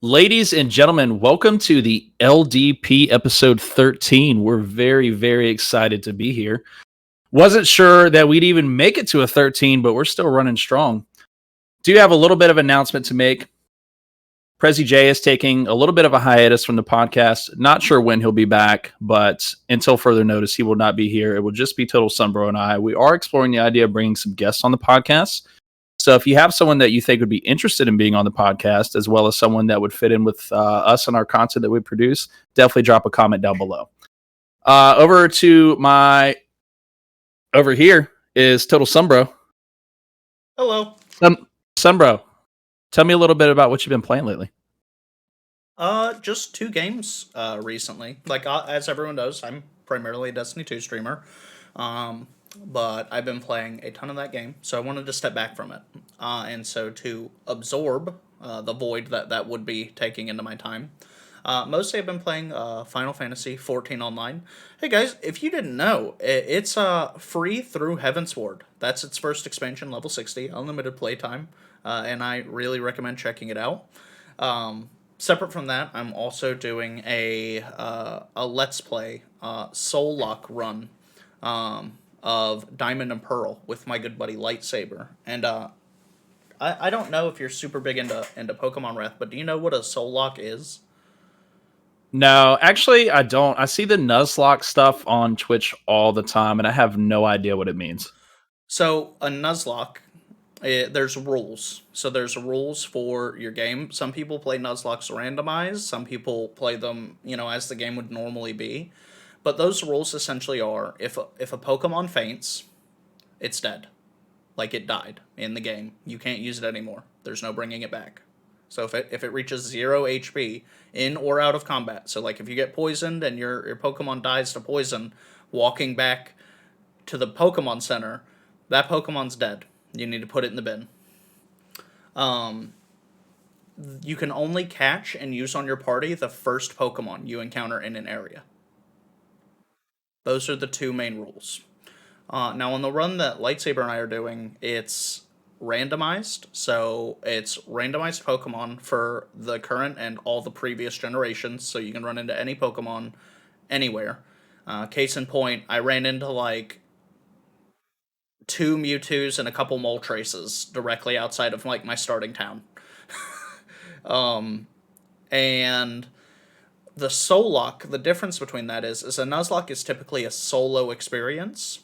Ladies and gentlemen, welcome to the LDP episode 13. We're very, very excited to be here. Wasn't sure that we'd even make it to a 13, but we're still running strong. Do have a little bit of announcement to make. Prezi J is taking a little bit of a hiatus from the podcast. Not sure when he'll be back, but until further notice, he will not be here. It will just be Total Sunbro and I. We are exploring the idea of bringing some guests on the podcast. So if you have someone that you think would be interested in being on the podcast, as well as someone that would fit in with us and our content that we produce, definitely drop a comment down below. Over here is Total Sunbro. Hello. Sunbro, tell me a little bit about what you've been playing lately. Just two games recently. As everyone knows, I'm primarily a Destiny 2 streamer. But I've been playing a ton of that game, so I wanted to step back from it. And so to absorb the void that would be taking into my time, mostly I've been playing Final Fantasy 14 Online. Hey guys, if you didn't know, it's free through Heavensward. That's its first expansion, level 60, unlimited playtime, and I really recommend checking it out. Separate from that, I'm also doing a Let's Play Soul Lock run of Diamond and Pearl with my good buddy Lightsaber. And I don't know if you're super big into Pokemon Wrath, but do you know what a Soul Lock is? No, actually, I don't. I see the Nuzlocke stuff on Twitch all the time, and I have no idea what it means. So a Nuzlocke, there's rules. So there's rules for your game. Some people play Nuzlocks randomized. Some people play them, as the game would normally be. But those rules essentially are, if a Pokemon faints, it's dead. Like, it died in the game. You can't use it anymore. There's no bringing it back. So if it reaches 0 HP in or out of combat, so like if you get poisoned and your Pokemon dies to poison, walking back to the Pokemon Center, that Pokemon's dead. You need to put it in the bin. You can only catch and use on your party the first Pokemon you encounter in an area. Those are the two main rules. Now, on the run that Lightsaber and I are doing, it's randomized. So it's randomized Pokemon for the current and all the previous generations. So you can run into any Pokemon anywhere. Case in point, I ran into like 2 Mewtwo's and a couple Moltres directly outside of like my starting town. And the Soul Lock, the difference between that is a Nuzlocke is typically a solo experience.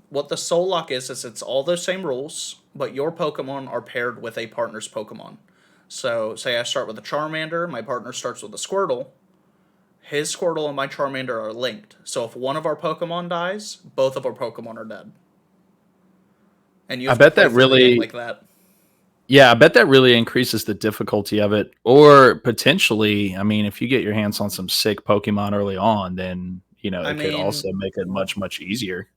What the Soul Lock is it's all those same rules, but your Pokemon are paired with a partner's Pokemon. So, say I start with a Charmander, my partner starts with a Squirtle. His Squirtle and my Charmander are linked. So if one of our Pokemon dies, both of our Pokemon are dead. And you have to play through the game like that. Yeah, I bet that really increases the difficulty of it. Or potentially, I mean, if you get your hands on some sick Pokemon early on, then, could also make it much, much easier.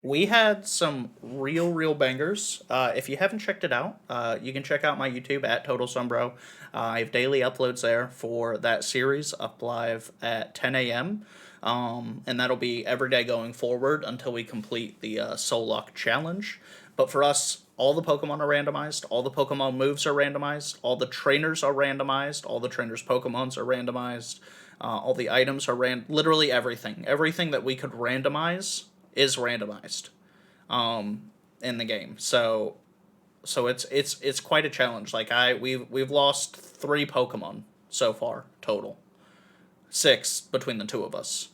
We had some real bangers. If you haven't checked it out, you can check out my YouTube at Total Sunbro. I have daily uploads there for that series, up live at 10 a.m. And that'll be every day going forward until we complete the Soul Lock challenge. But for us, all the Pokemon are randomized, all the Pokemon moves are randomized, all the trainers are randomized, all the trainers' Pokemons are randomized, all the items are literally everything. Everything that we could randomize is randomized in the game. So it's quite a challenge. Like we've lost 3 Pokemon so far total. 6 between the two of us.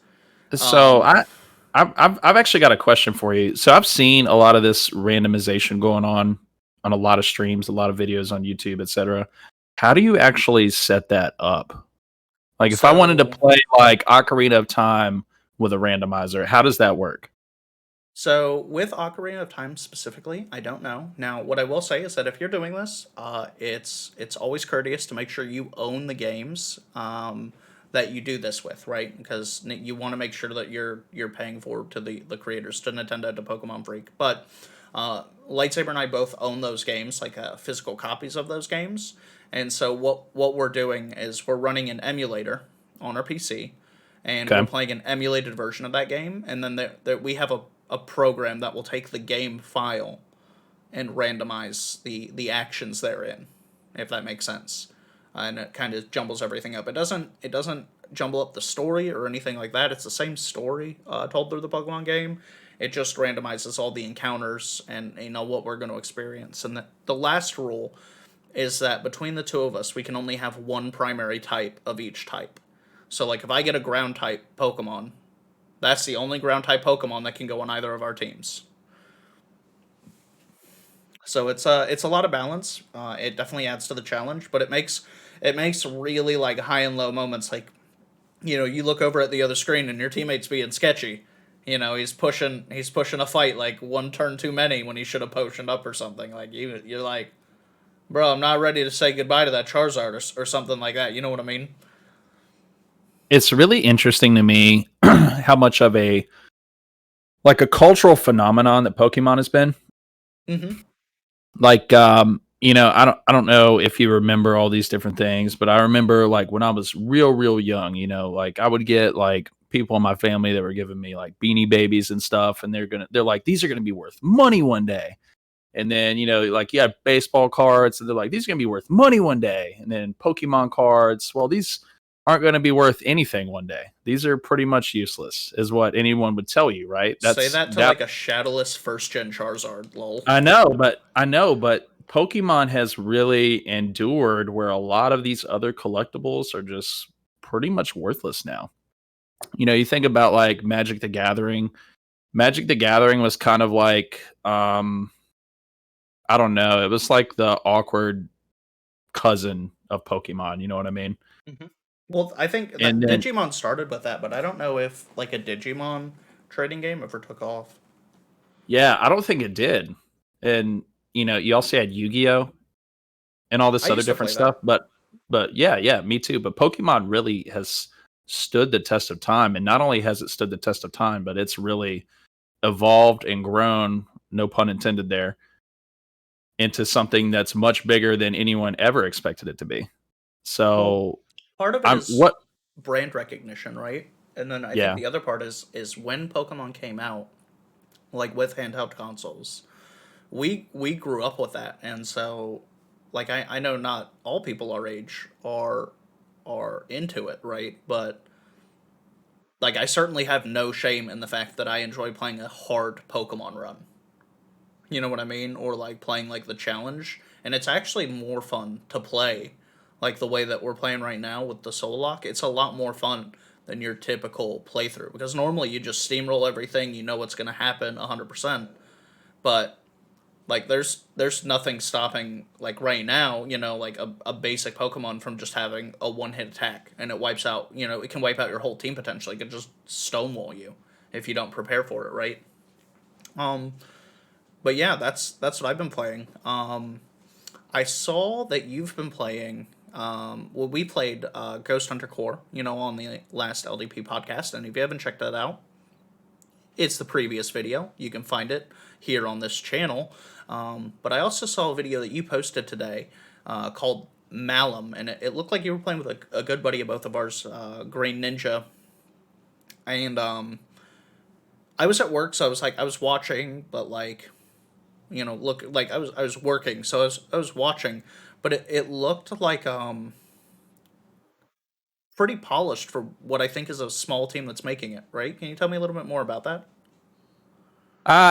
So I've actually got a question for you. So I've seen a lot of this randomization going on a lot of streams, a lot of videos on YouTube, etc. How do you actually set that up? Like if I wanted to play like Ocarina of Time with a randomizer, how does that work? So with Ocarina of Time specifically, I don't know. Now, what I will say is that if you're doing this, it's always courteous to make sure you own the games that you do this with, right? Because you want to make sure that you're paying forward to the creators, to Nintendo, to Pokemon Freak. But Lightsaber and I both own those games, like physical copies of those games. And so what we're doing is we're running an emulator on our PC, and we're playing an emulated version of that game. And then we have a program that will take the game file and randomize the actions therein, if that makes sense. and it kind of jumbles everything up. It doesn't jumble up the story or anything like that. It's the same story told through the Pokemon game. It just randomizes all the encounters and what we're going to experience. And the last rule is that between the two of us, we can only have one primary type of each type. So like if I get a ground type Pokemon, that's the only ground type Pokemon that can go on either of our teams. So it's a lot of balance. It definitely adds to the challenge, but it makes really like high and low moments. Like you look over at the other screen and your teammate's being sketchy. He's pushing a fight like one turn too many when he should have potioned up or something. Like you're like, bro, I'm not ready to say goodbye to that Charizard or something like that. You know what I mean? It's really interesting to me how much of a cultural phenomenon that Pokemon has been. Mm-hmm. Like I don't know if you remember all these different things, but I remember like when I was real young, like I would get like people in my family that were giving me like Beanie Babies and stuff, and they're like, these are gonna be worth money one day. And then like you have baseball cards, and they're like, these are gonna be worth money one day. And then Pokemon cards, well, these aren't going to be worth anything one day. These are pretty much useless, is what anyone would tell you, right? Say that to like a shadowless first gen Charizard, lol. I know, but Pokemon has really endured where a lot of these other collectibles are just pretty much worthless now. You think about like Magic the Gathering. Magic the Gathering was kind of like I don't know, it was like the awkward cousin of Pokemon, you know what I mean? Mm-hmm. Well, I think And that then Digimon started with that, but I don't know if like a Digimon trading game ever took off. yeah, I don't think it did. And you also had Yu-Gi-Oh and all I this other used to different play stuff, that. but yeah, me too. But Pokemon really has stood the test of time, and not only has it stood the test of time, but it's really evolved and grown, no pun intended there, into something that's much bigger than anyone ever expected it to be. Well, So part of it I'm is what brand recognition, right? And then I think yeah. the other part is when Pokemon came out, like with handheld consoles, we grew up with that, and so like I know not all people our age are into it, right? But like I certainly have no shame in the fact that I enjoy playing a hard Pokemon run. You know what I mean? Or like playing like the challenge. And it's actually more fun to play like the way that we're playing right now with the solo lock. It's a lot more fun than your typical playthrough because normally you just steamroll everything, you know what's going to happen 100%. But like there's nothing stopping like right now, like a basic Pokemon from just having a one-hit attack and it wipes out, it can wipe out your whole team potentially. It can just stonewall you if you don't prepare for it, right? Um but yeah, that's what I've been playing. I saw that you've been playing. Well, we played Ghost Hunter Core, on the last LDP podcast, and if you haven't checked that out, it's the previous video. You can find it here on this channel. But I also saw a video that you posted today called Malum, and it looked like you were playing with a good buddy of both of ours, Green Ninja, and I was at work, so I was watching, but like look like I was working, so I was watching, but it looked like pretty polished for what I think is a small team that's making it, right? Can you tell me a little bit more about that?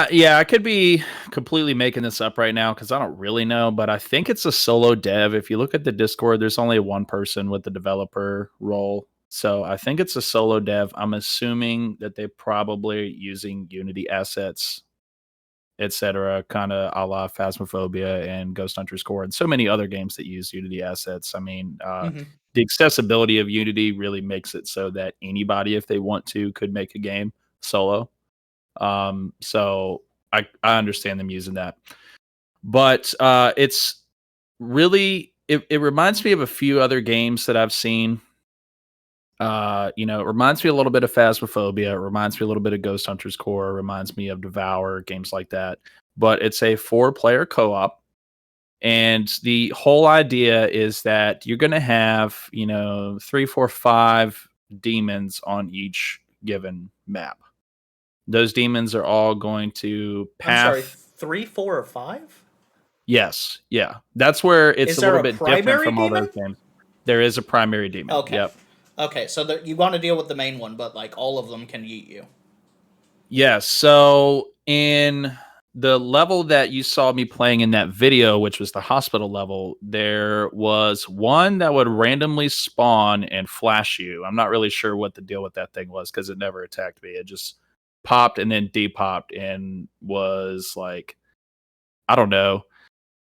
Yeah, I could be completely making this up right now because I don't really know, but I think it's a solo dev. If you look at the Discord, there's only one person with the developer role. So I think it's a solo dev. I'm assuming that they're probably using Unity assets, etc., kind of a la Phasmophobia and Ghost Hunter's Core and so many other games that use Unity assets. I mean, Mm-hmm. the accessibility of Unity really makes it so that anybody, if they want to, could make a game solo. So I understand them using that, but it's really it reminds me of a few other games that I've seen. It reminds me a little bit of Phasmophobia. It reminds me a little bit of Ghost Hunter's Core. It reminds me of Devour, games like that. But it's a 4-player co-op, and the whole idea is that you're going to have 3, 4, 5 demons on each given map. Those demons are all going to I'm sorry, path. 3, 4, or 5? Yes, yeah. That's where it's Is a there little a bit different primary from all those demon? games. There is a primary demon. Okay. Yep. Okay, so you want to deal with the main one, but like all of them can yeet you. Yes. So in the level that you saw me playing in that video, which was the hospital level, there was one that would randomly spawn and flash you. I'm not really sure what the deal with that thing was because it never attacked me. It just popped and then depopped and was like, I don't know.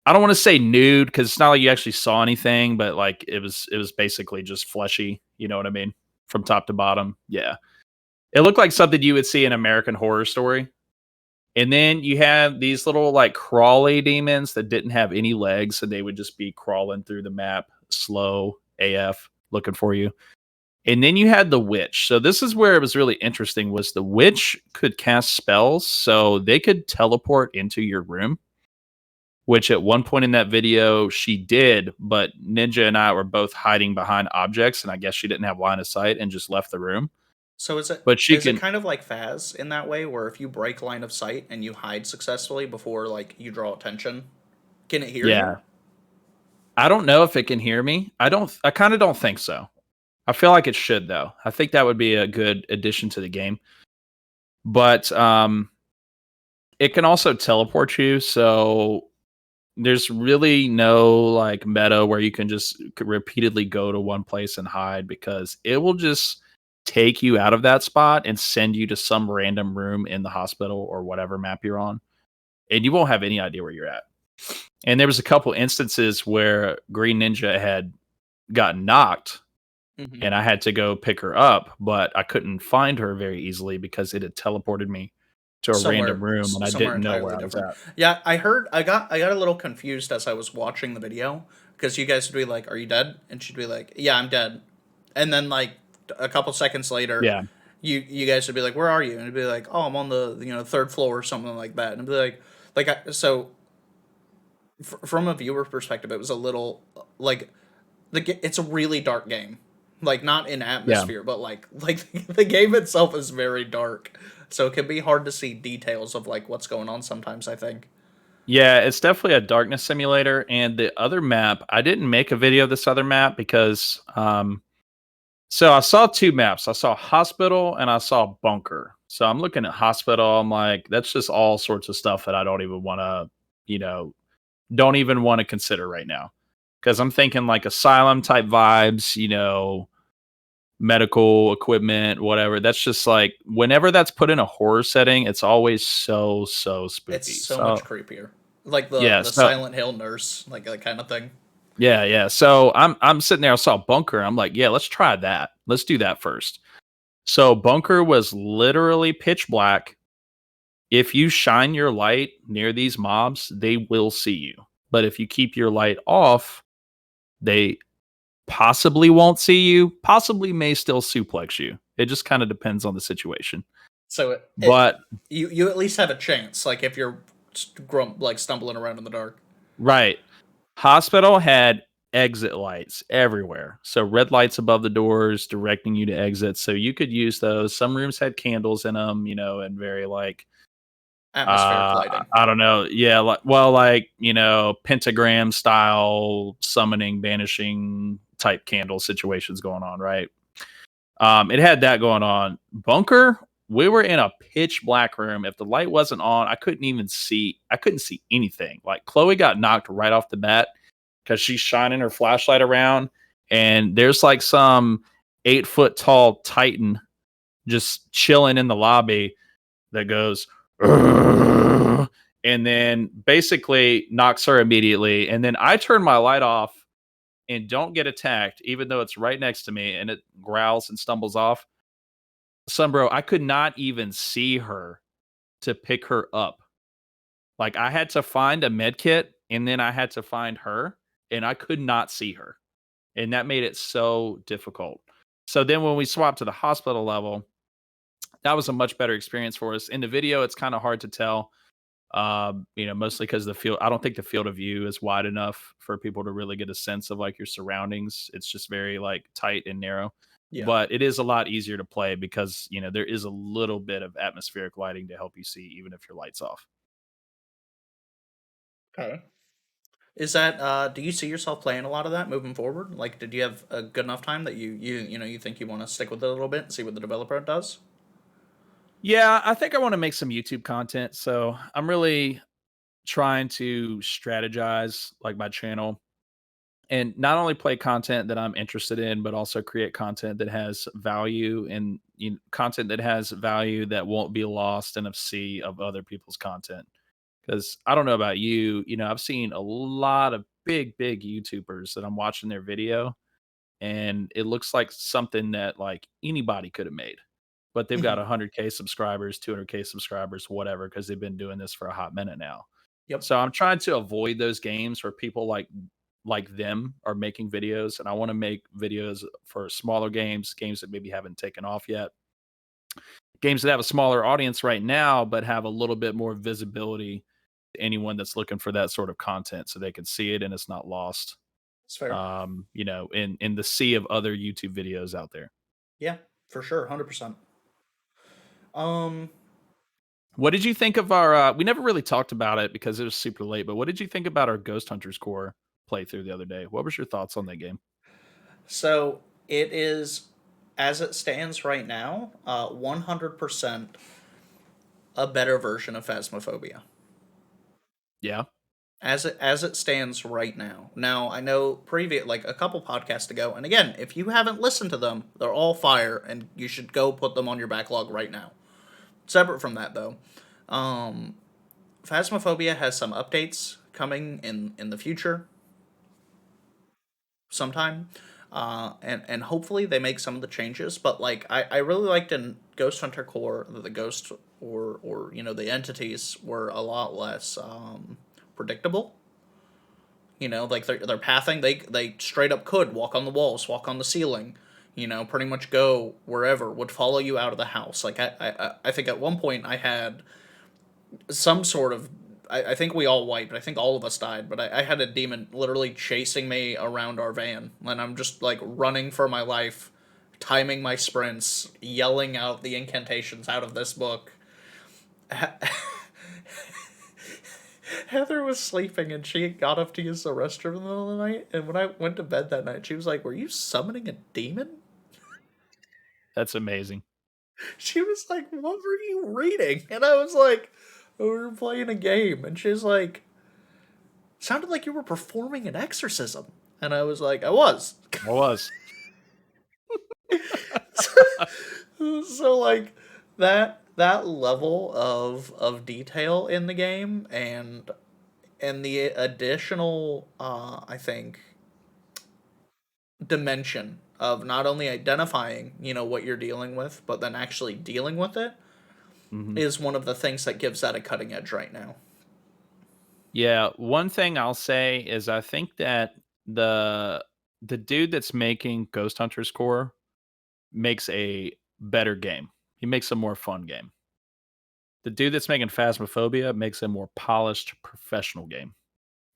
I don't want to say nude because it's not like you actually saw anything, but like it was basically just fleshy. You know what I mean? From top to bottom. Yeah. It looked like something you would see in American Horror Story. And then you have these little like crawly demons that didn't have any legs, and they would just be crawling through the map, slow AF, looking for you. And then you had the witch. So this is where it was really interesting was the witch could cast spells, so they could teleport into your room, which at one point in that video she did, but Ninja and I were both hiding behind objects, and I guess she didn't have line of sight and just left the room. So is it But she is it can, kind of like Phas in that way, where if you break line of sight and you hide successfully before like you draw attention, can it hear you? yeah. I don't know if it can hear me. I kind of don't think so. I feel like it should though. I think that would be a good addition to the game. But it can also teleport you, so there's really no like meta where you can just repeatedly go to one place and hide because it will just take you out of that spot and send you to some random room in the hospital or whatever map you're on, and you won't have any idea where you're at. And there was a couple instances where Green Ninja had gotten knocked Mm-hmm. and I had to go pick her up, but I couldn't find her very easily because it had teleported me to a random room and I Somewhere didn't know entirely where I was different. at. Yeah, I got a little confused as I was watching the video because you guys would be like, "Are you dead?" And she'd be like, "Yeah, I'm dead." And then like a couple seconds later, Yeah. you guys would be like, "Where are you?" And it'd be like, "Oh, I'm on the third floor or something like that." And it'd be so from a viewer perspective, it was a little like it's a really dark game, like not in Yeah. atmosphere, but like the game itself is very dark, so it can be hard to see details of like what's going on sometimes. I think. Yeah, it's definitely a darkness simulator. And the other map, I didn't make a video of this other map because so I saw two maps. I saw hospital and I saw bunker. So I'm looking at hospital, I'm like, that's just all sorts of stuff that I don't even want to, you know, don't even want to consider right now. Because I'm thinking like asylum type vibes, medical equipment, whatever. That's just like whenever that's put in a horror setting, it's always so It's spooky. so much So creepier, like the yeah, the so Silent Hill nurse, like that kind of thing. yeah. So I'm sitting there, I saw bunker. I'm like, yeah, let's try that. Let's do that first. So bunker was literally pitch black. If you shine your light near these mobs, they will see you. But if you keep your light off, they possibly won't see you, possibly may still suplex you. It just kind of depends on the situation. So But you at least have a chance, like if you're like stumbling around in the dark. right, hospital had exit lights everywhere. So red lights above the doors directing you to exit. So you could use those. Some rooms had candles in them, and very like Atmospheric lighting. I don't know. Yeah, like pentagram style summoning, banishing type candle situations going on, right? It had that going on. Bunker, we were in a pitch black room. If the light wasn't on, I couldn't see anything. Like Chloe got knocked right off the bat because she's shining her flashlight around, and there's like some 8 foot tall Titan just chilling in the lobby that goes and then basically knocks her immediately. And then I turn my light off and don't get attacked, even though it's right next to me and it growls and stumbles off. Sunbro, I could not even see her to pick her up. Like I had to find a med kit and then I had to find her and I could not see her. And that made it so difficult. So then when we swapped to the hospital level, that was a much better experience for us. In the video, it's kind of hard to tell. Mostly because I don't think the field of view is wide enough for people to really get a sense of like your surroundings. It's just very like tight and narrow. Yeah. But it is a lot easier to play because there is a little bit of atmospheric lighting to help you see even if your lights off. Okay. Is that do you see yourself playing a lot of that moving forward? Like, did you have a good enough time that you think you want to stick with it a little bit and see what the developer does? Yeah, I think I want to make some YouTube content. So I'm really trying to strategize like my channel and not only play content that I'm interested in, but also create content that has value and content that has value that won't be lost in a sea of other people's content. Because I don't know about you, I've seen a lot of big YouTubers that I'm watching their video, and it looks like something that like anybody could have made. But they've got Hmm. 100K subscribers, 200K subscribers, whatever, because they've been doing this for a hot minute now. Yep. So I'm trying to avoid those games where people like them are making videos, and I want to make videos for smaller games, games that maybe haven't taken off yet, games that have a smaller audience right now, but have a little bit more visibility to anyone that's looking for that sort of content, so they can see it and it's not lost. It's fair. In the sea of other YouTube videos out there. Yeah, for sure, 100%. Um, What did you think of our? We never really talked about it because it was super late. But what did you think about our Ghost Hunters Core playthrough the other day? What was your thoughts on that game? so it is, as it stands right now, 100% a better version of Phasmophobia. Yeah. As it stands right now. Now I know previous like a couple podcasts ago, and again, if you haven't listened to them, they're all fire, and you should go put them on your backlog right now. Separate from that though, um, Phasmophobia has some updates coming in the future sometime. And hopefully they make some of the changes. But like I really liked in Ghost Hunter Core that the ghosts or the entities were a lot less predictable. Like their pathing, they straight up could walk on the walls, walk on the ceiling, pretty much go wherever, would follow you out of the house. Like I think at one point I had some sort of I think we all wiped. I think all of us died, but I had a demon literally chasing me around our van, and I'm just like running for my life, timing my sprints, yelling out the incantations out of this book. Heather was sleeping and she got up to use the restroom in the middle of the night. And when I went to bed that night, she was like, "Were you summoning a demon?" That's amazing. She was like, "What were you reading?" And I was like, "Oh, we were playing a game." And she's like, "Sounded like you were performing an exorcism." And I was like, "I was." I was. So like that level of detail in the game and the additional I think dimension of not only identifying, what you're dealing with, but then actually dealing with it Mhm. is one of the things that gives that a cutting edge right now. Yeah, one thing I'll say is I think that the the dude that's making Ghost Hunters Core makes a better game. He makes a more fun game. The dude that's making Phasmophobia makes a more polished professional game.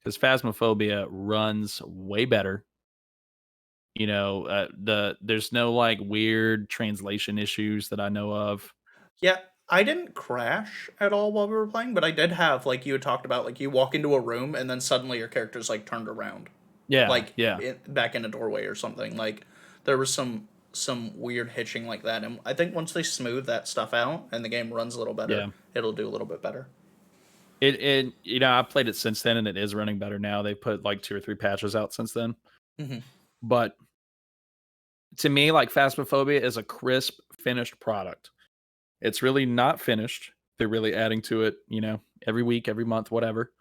Because Phasmophobia runs way better. There's no like weird translation issues that I know of. Yeah, I didn't crash at all while we were playing, but I did have like you had talked about like you walk into a room and then suddenly your character's like turned around, Yeah, like yeah, back in a doorway or something. Like there was some weird hitching like that, and I think once they smooth that stuff out and the game runs a little better, yeah. it'll do a little bit better. I played it since then and it is running better now. They put like 2 or 3 patches out since then. Hmm. But to me, like Phasmophobia is a crisp, finished product. It's really not finished. They're really adding to it, every week, every month, whatever.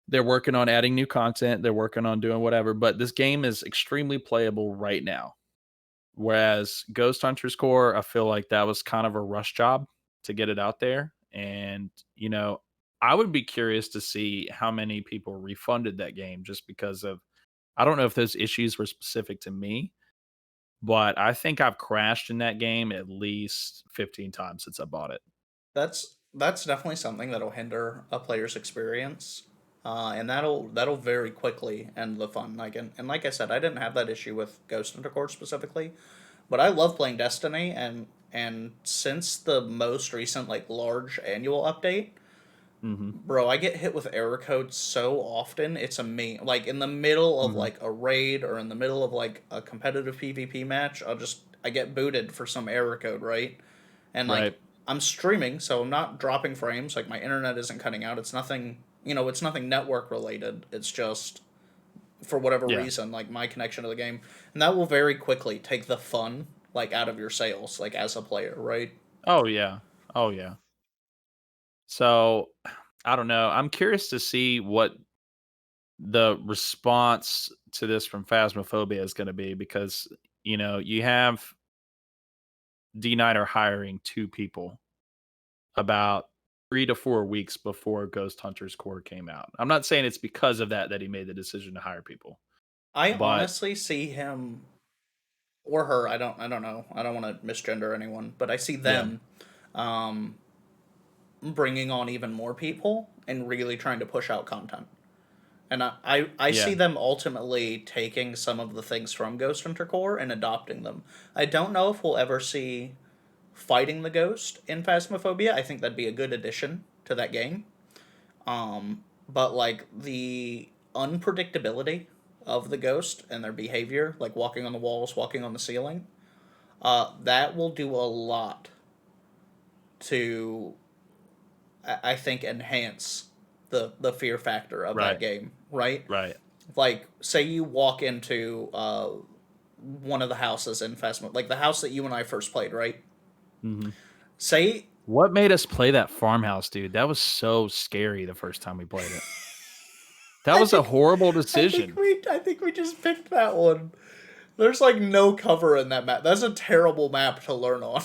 They're working on adding new content. They're working on doing whatever. But this game is extremely playable right now. Whereas Ghost Hunters Core, I feel like that was kind of a rush job to get it out there. And, I would be curious to see how many people refunded that game just because of, I don't know if those issues were specific to me, but I think I've crashed in that game at least 15 times since I bought it. That's definitely something that'll hinder a player's experience, and that'll very quickly end the fun. And like I said, I didn't have that issue with Ghost Hunter Core specifically, but I love playing Destiny, and since the most recent like large annual update, Mm-hmm. Bro, I get hit with error codes so often. It's amazing. Like in the middle of Mm-hmm. like a raid or in the middle of like a competitive PvP match, I get booted for some error code, right? And like Right. I'm streaming, so I'm not dropping frames. Like my internet isn't cutting out. It's nothing network related. It's just for whatever Yeah. reason, like my connection to the game, and that will very quickly take the fun like out of your sales, like as a player, right? Oh yeah. Oh yeah. So I don't know. I'm curious to see what the response to this from Phasmophobia is going to be because you have D9 hiring two people about 3 to 4 weeks before Ghost Hunters Core came out. I'm not saying it's because of that he made the decision to hire people, I but honestly see him or her. I don't know. I don't want to misgender anyone, but I see yeah, them bringing on even more people and really trying to push out content. And I yeah, see them ultimately taking some of the things from Ghost Hunter Core and adopting them. I don't know if we'll ever see fighting the ghost in Phasmophobia. I think that'd be a good addition to that game. But like the unpredictability of the ghost and their behavior, like walking on the walls, walking on the ceiling, that will do a lot to, I think, enhance the fear factor of that right, game, right? right. Like, say you walk into one of the houses in Phasmo, like the house that you and I first played, right? Mhm. Say, What made us play that farmhouse, dude? That was so scary the first time we played it. That I was a think, horrible decision. I think we just picked that one. There's like no cover in that map. That's a terrible map to learn on.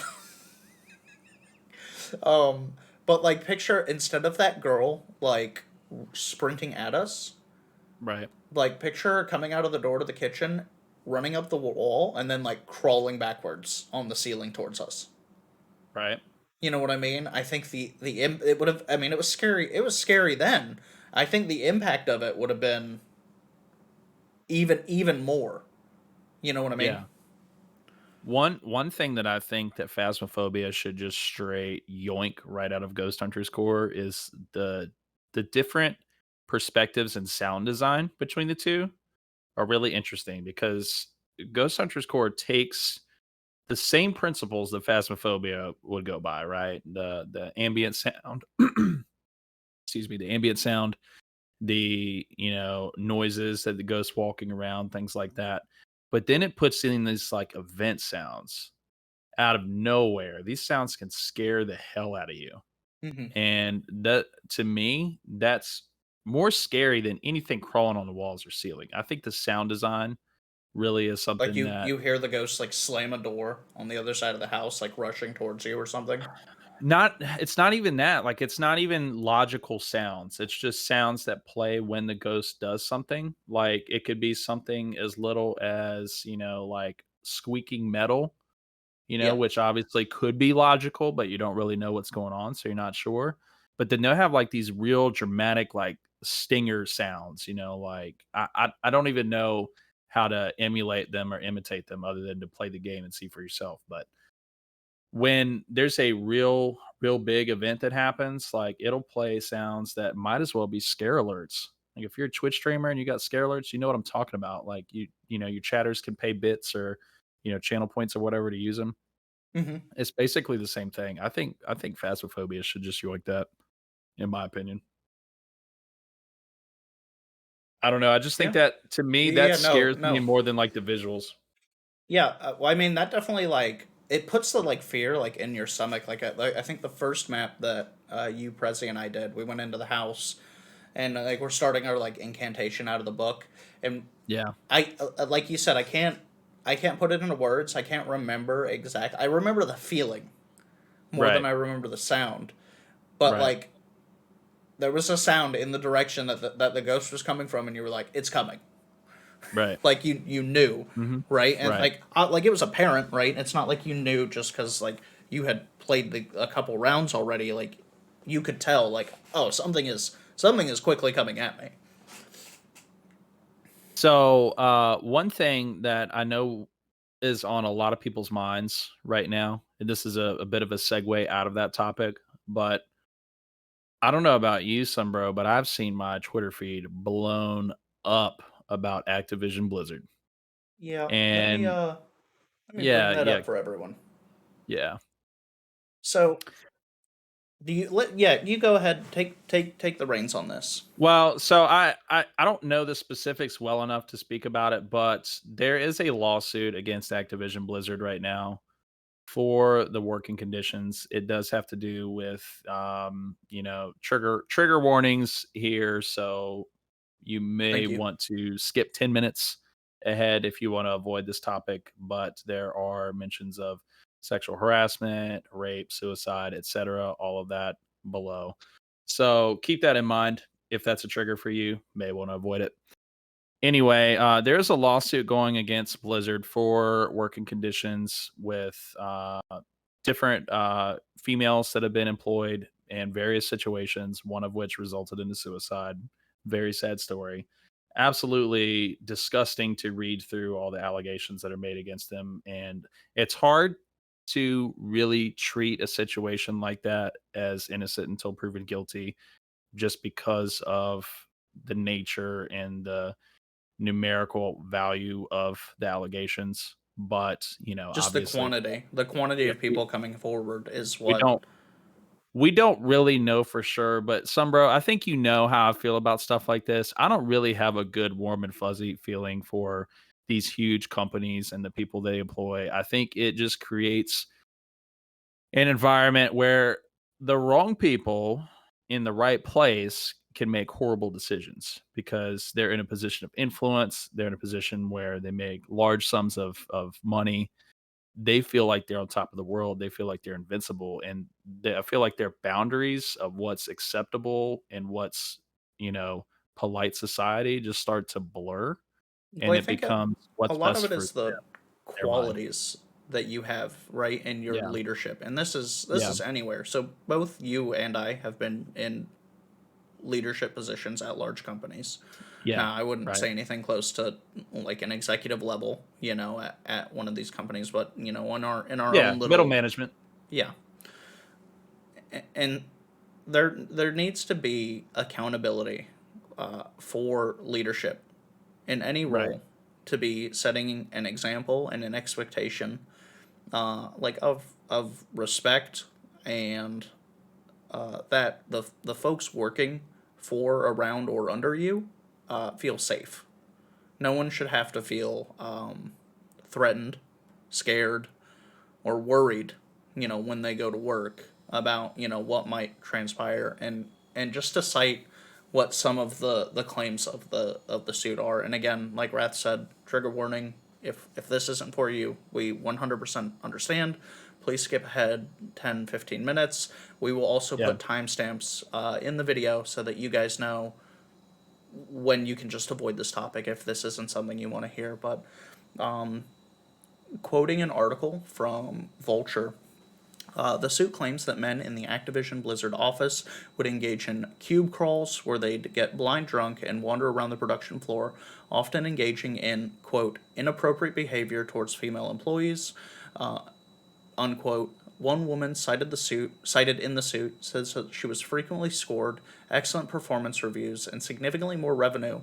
um, but like, picture instead of that girl like sprinting at us, Right, like picture her coming out of the door to the kitchen, running up the wall, and then like crawling backwards on the ceiling towards us. right. You know what I mean? I think it would have. I mean, it was scary. It was scary then. I think the impact of it would have been even more. You know what I mean? Yeah. One thing that I think that Phasmophobia should just straight yoink right out of Ghost Hunters Core is the different perspectives and sound design between the two are really interesting because Ghost Hunters Core takes the same principles that Phasmophobia would go by, right? The ambient sound, excuse me, the ambient sound, the noises that the ghost walking around, things like that. But then it puts in these like event sounds out of nowhere. These sounds can scare the hell out of you. Hmm. And that to me, that's more scary than anything crawling on the walls or ceiling. I think the sound design really is Like something that you hear the ghost like slam a door on the other side of the house, like rushing towards you or something. not it's not even that. Like it's not even logical sounds. It's just sounds that play when the ghost does something. Like it could be something as little as, like squeaking metal, Yeah. which obviously could be logical, but you don't really know what's going on, so you're not sure. But then they'll have like these real dramatic, like stinger sounds, like I don't even know how to emulate them or imitate them other than to play the game and see for yourself. But when there's a real big event that happens, like it'll play sounds that might as well be scare alerts. Like if you're a Twitch streamer and you got scare alerts, you know what I'm talking about. Like your chatters can pay bits or channel points or whatever to use them. Hmm. It's basically the same thing. I think Phasmophobia should just yoink that, in my opinion. I don't know. I just think Yeah. that to me that Yeah. No. scares me No. more than like the visuals. Yeah. Well, I mean, that definitely like it puts the like fear like in your stomach. Like I think the first map that you, Prezi, and I did, we went into the house and like we're starting our like incantation out of the book, and Yeah. like you said, I can't put it into words. I can't remember exact. I remember the feeling more than Right. I remember the sound. But Right. like there was a sound in the direction that the ghost was coming from, and you were like, "It's coming." Right. Like you knew, Mhm. right? And Right. like it was apparent, right? It's not like you knew just because like you had played a couple rounds already. Like you could tell, like, oh, something is quickly coming at me. So, one thing that I know is on a lot of people's minds right now, and this is a bit of a segue out of that topic, but I don't know about you, Sunbro, but I've seen my Twitter feed blown up about Activision Blizzard. Yeah, And let me bring yeah, that yeah, up for everyone. yeah. So, do you let yeah, you go ahead, take the reins on this. Well, so I don't know the specifics well enough to speak about it, but there is a lawsuit against Activision Blizzard right now for the working conditions. It does have to do with trigger warnings here, so you may Thank you. want to skip 10 minutes ahead if you want to avoid this topic, but there are mentions of sexual harassment, rape, suicide, etc., all of that below. So keep that in mind. If that's a trigger for you, may want to avoid it. Anyway, there's a lawsuit going against Blizzard for working conditions with different females that have been employed in various situations, one of which resulted in a suicide. Very sad story. Absolutely disgusting to read through all the allegations that are made against them. And it's hard to really treat a situation like that as innocent until proven guilty just because of the nature and the numerical value of the allegations. But, Just the obviously, quantity. The quantity yeah, of people coming forward is we what. don't we don't really know for sure, but Sumbro, I think you know how I feel about stuff like this. I don't really have a good warm and fuzzy feeling for these huge companies and the people they employ. I think it just creates an environment where the wrong people in the right place can make horrible decisions because they're in a position of influence. They're in a position where they make large sums of money. They feel like they're on top of the world. They feel like they're invincible. And I feel like their boundaries of what's acceptable and what's, you know, polite society just start to blur. Well, And I it think becomes a what's lot of best it for is the their mind. qualities that you have, right, in your Yeah. leadership. And this Yeah. is anywhere. So both you and I have been in leadership positions at large companies. Yeah. Now, I wouldn't Right. say anything close to like an executive level, at one of these companies, but in our Yeah. own Middle little. management. Yeah. And there needs to be accountability for leadership in any Right. role, to be setting an example and an expectation, like of respect, and that the folks working for, around, or under you feel safe. No one should have to feel threatened, scared, or worried, when they go to work about, what might transpire. And just to cite what some of the claims of the suit are. And again, like Wrath said, trigger warning. If this isn't for you, we 100% understand. Please skip ahead 10, 15 minutes. We will also Yeah. put timestamps in the video so that you guys know when you can just avoid this topic if this isn't something you want to hear. But quoting an article from Vulture, the suit claims that men in the Activision Blizzard office would engage in cube crawls where they'd get blind drunk and wander around the production floor, often engaging in, quote, inappropriate behavior towards female employees, unquote. One woman cited in the suit says that she was frequently scored excellent performance reviews and significantly more revenue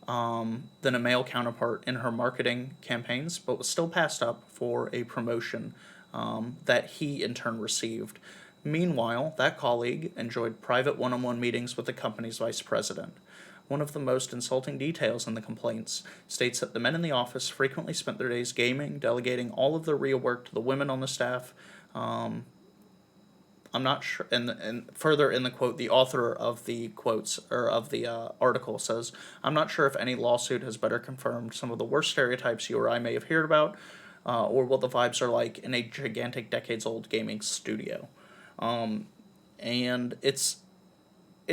than a male counterpart in her marketing campaigns, but was still passed up for a promotion that he in turn received. Meanwhile, that colleague enjoyed private one on one meetings with the company's vice president. One of the most insulting details in the complaints states that the men in the office frequently spent their days gaming, delegating all of their real work to the women on the staff. I'm not sure. And further in the quote, the author of the quotes, or of the article, says, "I'm not sure if any lawsuit has better confirmed some of the worst stereotypes you or I may have heard about, or what the vibes are like in a gigantic, decades-old gaming studio." And it's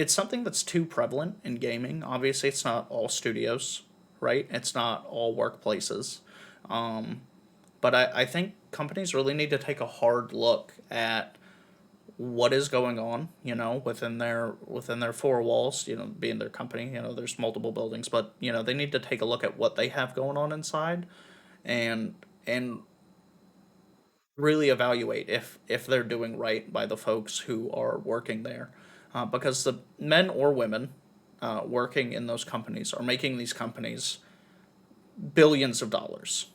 something that's too prevalent in gaming. Obviously, it's not all studios, right? It's not all workplaces. But I think companies really need to take a hard look at what is going on, within their four walls, being their company. There's multiple buildings, but they need to take a look at what they have going on inside, and and really evaluate if they're doing right by the folks who are working there. because the men or women working in those companies are making these companies billions of dollars,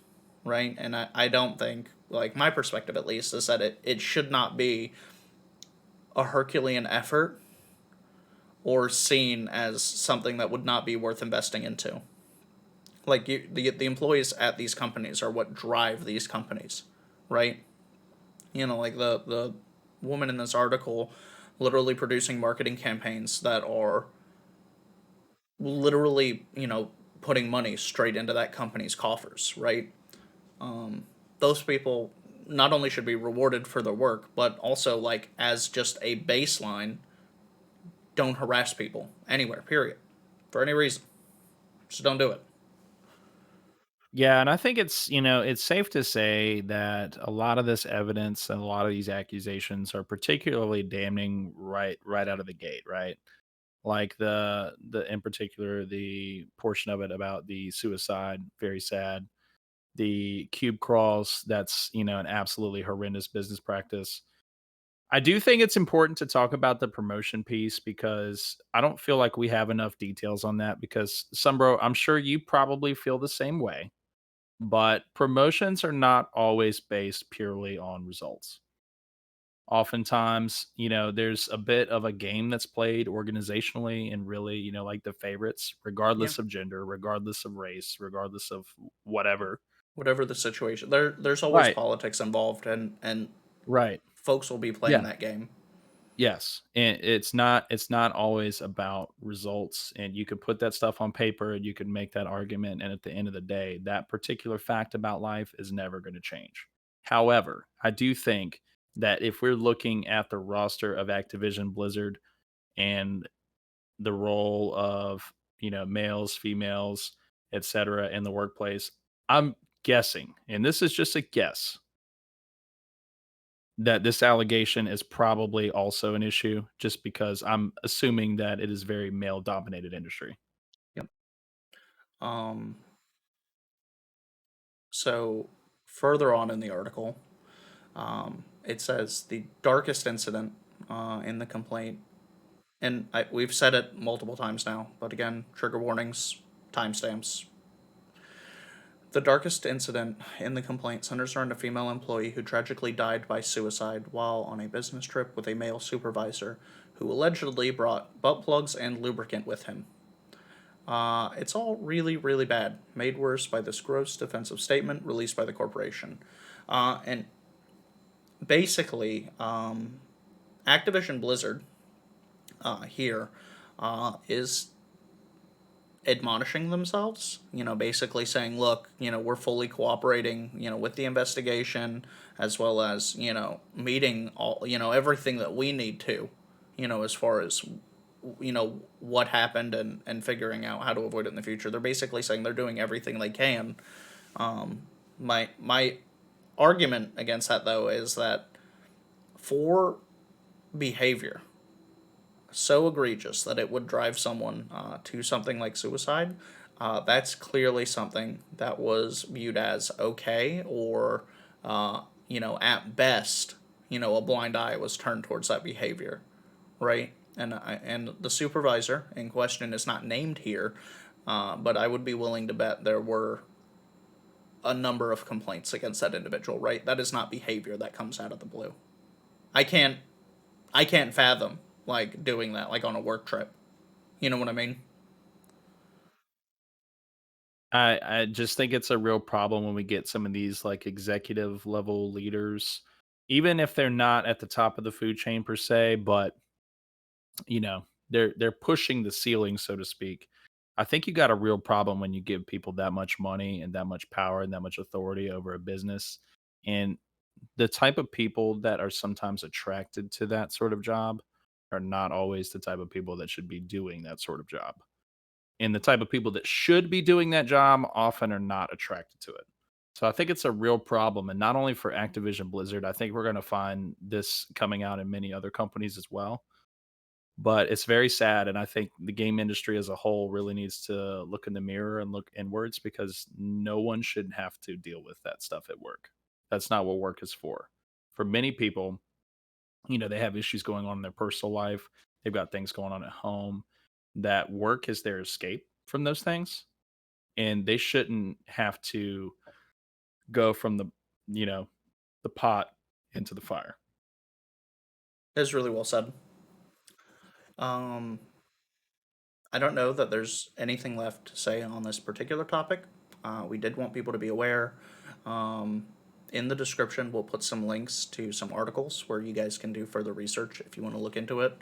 right? And I don't think, like, my perspective at least, is that it should not be a Herculean effort or seen as something that would not be worth investing into. Like, the employees at these companies are what drive these companies, right? Like the woman in this article literally producing marketing campaigns that are literally, putting money straight into that company's coffers, right? Those people not only should be rewarded for their work, but also, like, as just a baseline, don't harass people anywhere, period, for any reason. Just don't do it. Yeah, and I think it's safe to say that a lot of this evidence and a lot of these accusations are particularly damning right out of the gate, right? Like the in particular the portion of it about the suicide, very sad. The cube crawls, that's, an absolutely horrendous business practice. I do think it's important to talk about the promotion piece because I don't feel like we have enough details on that because Sunbro, I'm sure you probably feel the same way, but promotions are not always based purely on results. Oftentimes, there's a bit of a game that's played organizationally and really, like the favorites, Yeah. regardless of gender, regardless of race, regardless of whatever. Whatever the situation, there's always Right. politics involved, and Right. folks will be playing Yeah. that game. Yes, and it's not always about results, and you could put that stuff on paper and you could make that argument, and at the end of the day, that particular fact about life is never gonna change. However, I do think that if we're looking at the roster of Activision Blizzard and the role of, males, females, etcetera, in the workplace, I'm guessing, and this is just a guess, that this allegation is probably also an issue just because I'm assuming that it is very male dominated industry. Yep. Um, so further on in the article, it says the darkest incident in the complaint, and we've said it multiple times now, but again, trigger warnings, timestamps. The darkest incident in the complaint centers around a female employee who tragically died by suicide while on a business trip with a male supervisor who allegedly brought butt plugs and lubricant with him. It's all really, really bad, made worse by this gross defensive statement released by the corporation. And basically, Activision Blizzard here is admonishing themselves, basically saying, look, we're fully cooperating, with the investigation, as well as, meeting all, everything that we need to, as far as, what happened, and figuring out how to avoid it in the future. They're basically saying they're doing everything they can. My argument against that, though, is that for behavior so egregious that it would drive someone to something like suicide, that's clearly something that was viewed as okay, or, at best, a blind eye was turned towards that behavior, right? And the supervisor in question is not named here, but I would be willing to bet there were a number of complaints against that individual, right? That is not behavior that comes out of the blue. I can't I can't fathom, like, doing that, like, on a work trip. You know what I mean? I just think it's a real problem when we get some of these like executive level leaders, even if they're not at the top of the food chain per se, but they're pushing the ceiling, so to speak. I think you got a real problem when you give people that much money and that much power and that much authority over a business. And the type of people that are sometimes attracted to that sort of job are not always the type of people that should be doing that sort of job. And the type of people that should be doing that job often are not attracted to it. So I think it's a real problem. And not only for Activision Blizzard, I think we're going to find this coming out in many other companies as well. But it's very sad. And I think the game industry as a whole really needs to look in the mirror and look inwards because no one should have to deal with that stuff at work. That's not what work is for. For many people, they have issues going on in their personal life. They've got things going on at home. That work is their escape from those things, and they shouldn't have to go from you know, the pot into the fire. It's really well said. Um, I don't know that there's anything left to say on this particular topic. We did want people to be aware. Um, in the description, we'll put some links to some articles where you guys can do further research if you want to look into it.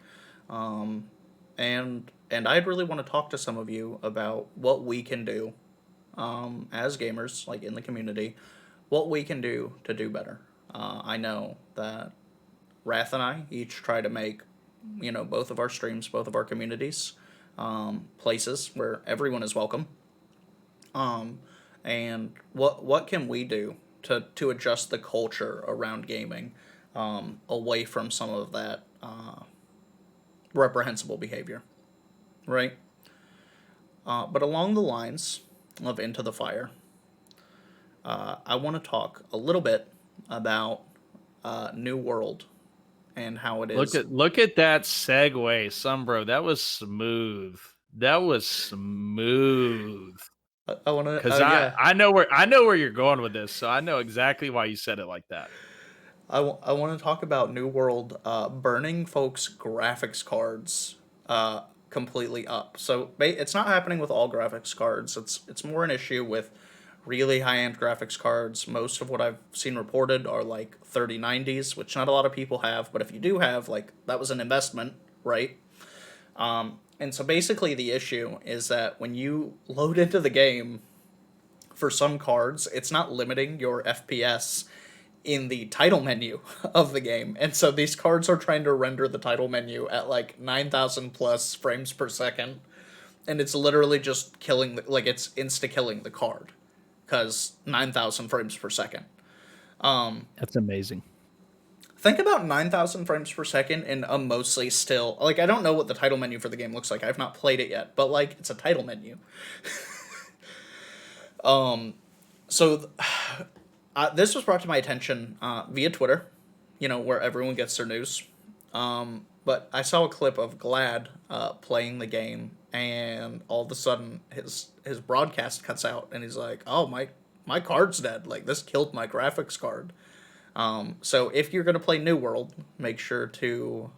Um, and I'd really want to talk to some of you about what we can do as gamers, like in the community, what we can do to do better. I know that Wrath and I each try to make, both of our streams, both of our communities, places where everyone is welcome. Um, and what can we do to adjust the culture around gaming away from some of that reprehensible behavior, right? But along the lines of Into the Fire, I want to talk a little bit about New World and how it Look is. at that segue, Sunbro. That was smooth. That was smooth. I want to. Because Yeah. I know where you're going with this, so I know exactly why you said it like that. I want to talk about New World burning folks' graphics cards completely up. So it's not happening with all graphics cards. It's more an issue with really high end graphics cards. Most of what I've seen reported are like 3090s, which not a lot of people have. But if you do have, like, that was an investment, right? And so basically, the issue is that when you load into the game for some cards, it's not limiting your FPS in the title menu of the game. And so these cards are trying to render the title menu at like 9,000 plus frames per second. And it's literally just killing, it's insta killing the card because 9,000 frames per second. That's amazing. Think about 9,000 frames per second in a mostly still. Like, I don't know what the title menu for the game looks like. I've not played it yet, but like, it's a title menu. So this was brought to my attention via Twitter, where everyone gets their news. But I saw a clip of Glad playing the game, and all of a sudden his broadcast cuts out, and he's like, "Oh, my card's dead. Like, this killed my graphics card." So if you're gonna play New World, make sure to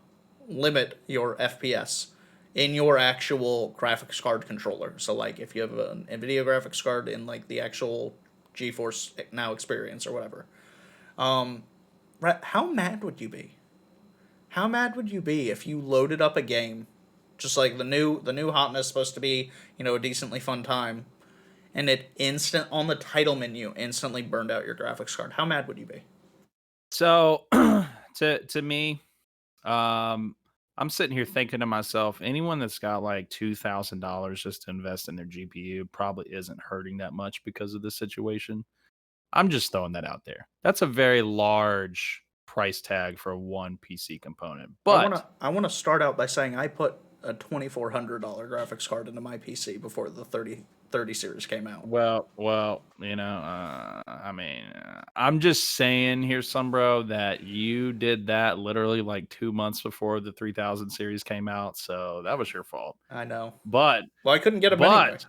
limit your FPS in your actual graphics card controller. So like if you have an NVIDIA graphics card in like the actual GeForce Now experience or whatever. How mad would you be? How mad would you be if you loaded up a game, just like the new hotness supposed to be, a decently fun time, and it on the title menu instantly burned out your graphics card? How mad would you be? So to me, I'm sitting here thinking to myself, anyone that's got like $2,000 just to invest in their GPU probably isn't hurting that much because of this situation. I'm just throwing that out there. That's a very large price tag for one PC component. But I wanna start out by saying I put a $2,400 graphics card into my PC before the 3030 series came out. I mean, I'm just saying here, Sunbro, that you did that literally like 2 months before the 3000 series came out, so that was your fault. I know. But, Well, I couldn't get them anyway. but,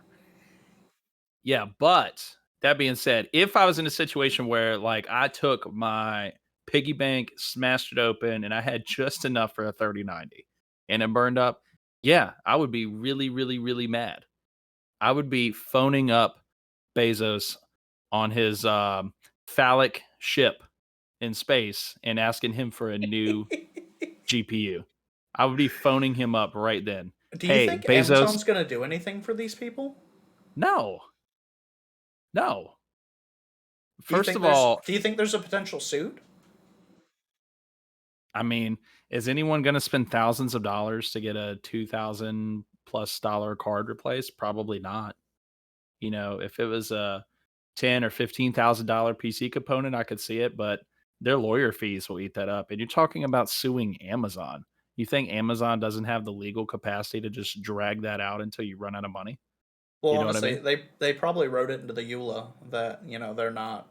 yeah, but that being said, if I was in a situation where like I took my piggy bank, smashed it open, and I had just enough for a 3090 and it burned up, yeah, I would be really, really, really mad. I would be phoning up Bezos on his phallic ship in space and asking him for a new GPU. I would be phoning him up right then. Do you Hey, think Bezos, Amazon's gonna do anything for these people? no, no. Do you First think of all, there's a potential suit? I mean, is anyone going to spend thousands of dollars to get a 2000 plus dollar card replaced? Probably not. If it was a ten or $15,000 PC component, I could see it, but their lawyer fees will eat that up. And you're talking about suing Amazon. You think Amazon doesn't have the legal capacity to just drag that out until you run out of money? Well, You know what I honestly, mean? they probably wrote it into the EULA that they're not.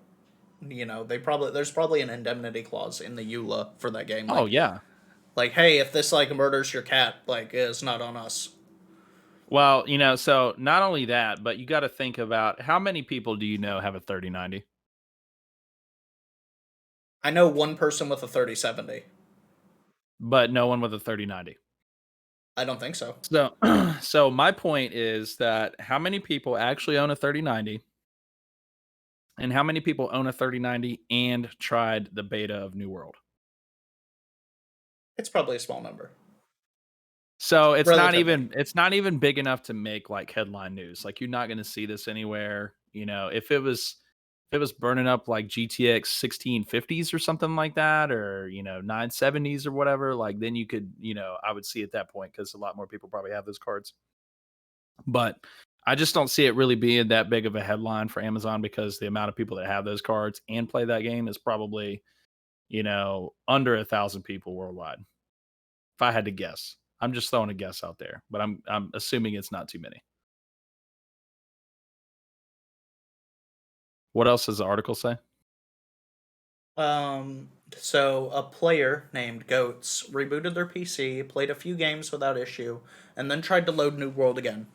They probably there's probably an indemnity clause in the EULA for that game. Oh Like, yeah. Like, hey, if this like murders your cat, like it's not on us. Well, so not only that, but you got to think about how many people do you know have a 3090? I know one person with a 3070. But no one with a 3090. I don't think so. So, so my point is that how many people actually own a 3090, and how many people own a 3090 and tried the beta of New World? It's probably a small number, So relatively. it's not even big enough to make like headline news. Like you're not going to see this anywhere. If it was burning up like GTX 1650s or something like that, or 970s or whatever, like then you could, I would see at that point because a lot more people probably have those cards. But I just don't see it really being that big of a headline for Amazon because the amount of people that have those cards and play that game is probably, under 1,000 people worldwide. If I had to guess, I'm just throwing a guess out there, but I'm assuming it's not too many. What else does the article say? So a player named Goats rebooted their PC, played a few games without issue, and then tried to load New World again.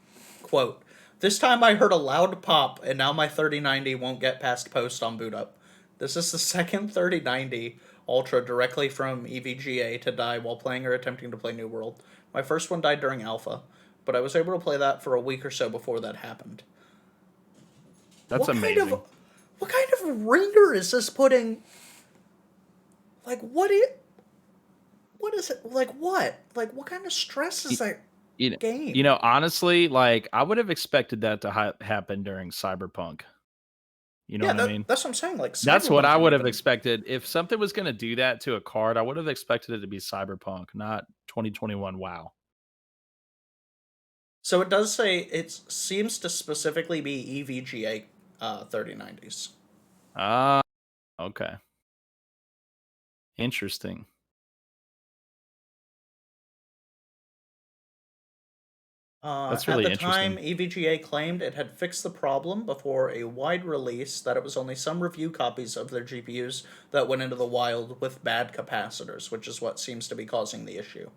Quote, this time I heard a loud pop, and now my 3090 won't get past post on boot up. This is the second 3090 Ultra directly from EVGA to die while playing or attempting to play New World. My first one died during Alpha, but I was able to play that for a week or so before that happened. That's What kind of amazing. what kind of ringer is this putting? Like what is it? Like what? Like what kind of stress is Y- that You know, game? honestly, like I would have expected that to happen during Cyberpunk. You know Yeah, what I mean? that's what I'm saying. Like That's what Cyberpunk I didn't would have even. expected. If something was going to do that to a card, I would have expected it to be Cyberpunk, not 2021 WoW. So it does say it seems to specifically be EVGA 3090s. Ah, okay. Interesting. That's At really the time, interesting. EVGA claimed it had fixed the problem before a wide release, that it was only some review copies of their GPUs that went into the wild with bad capacitors, which is what seems to be causing the issue.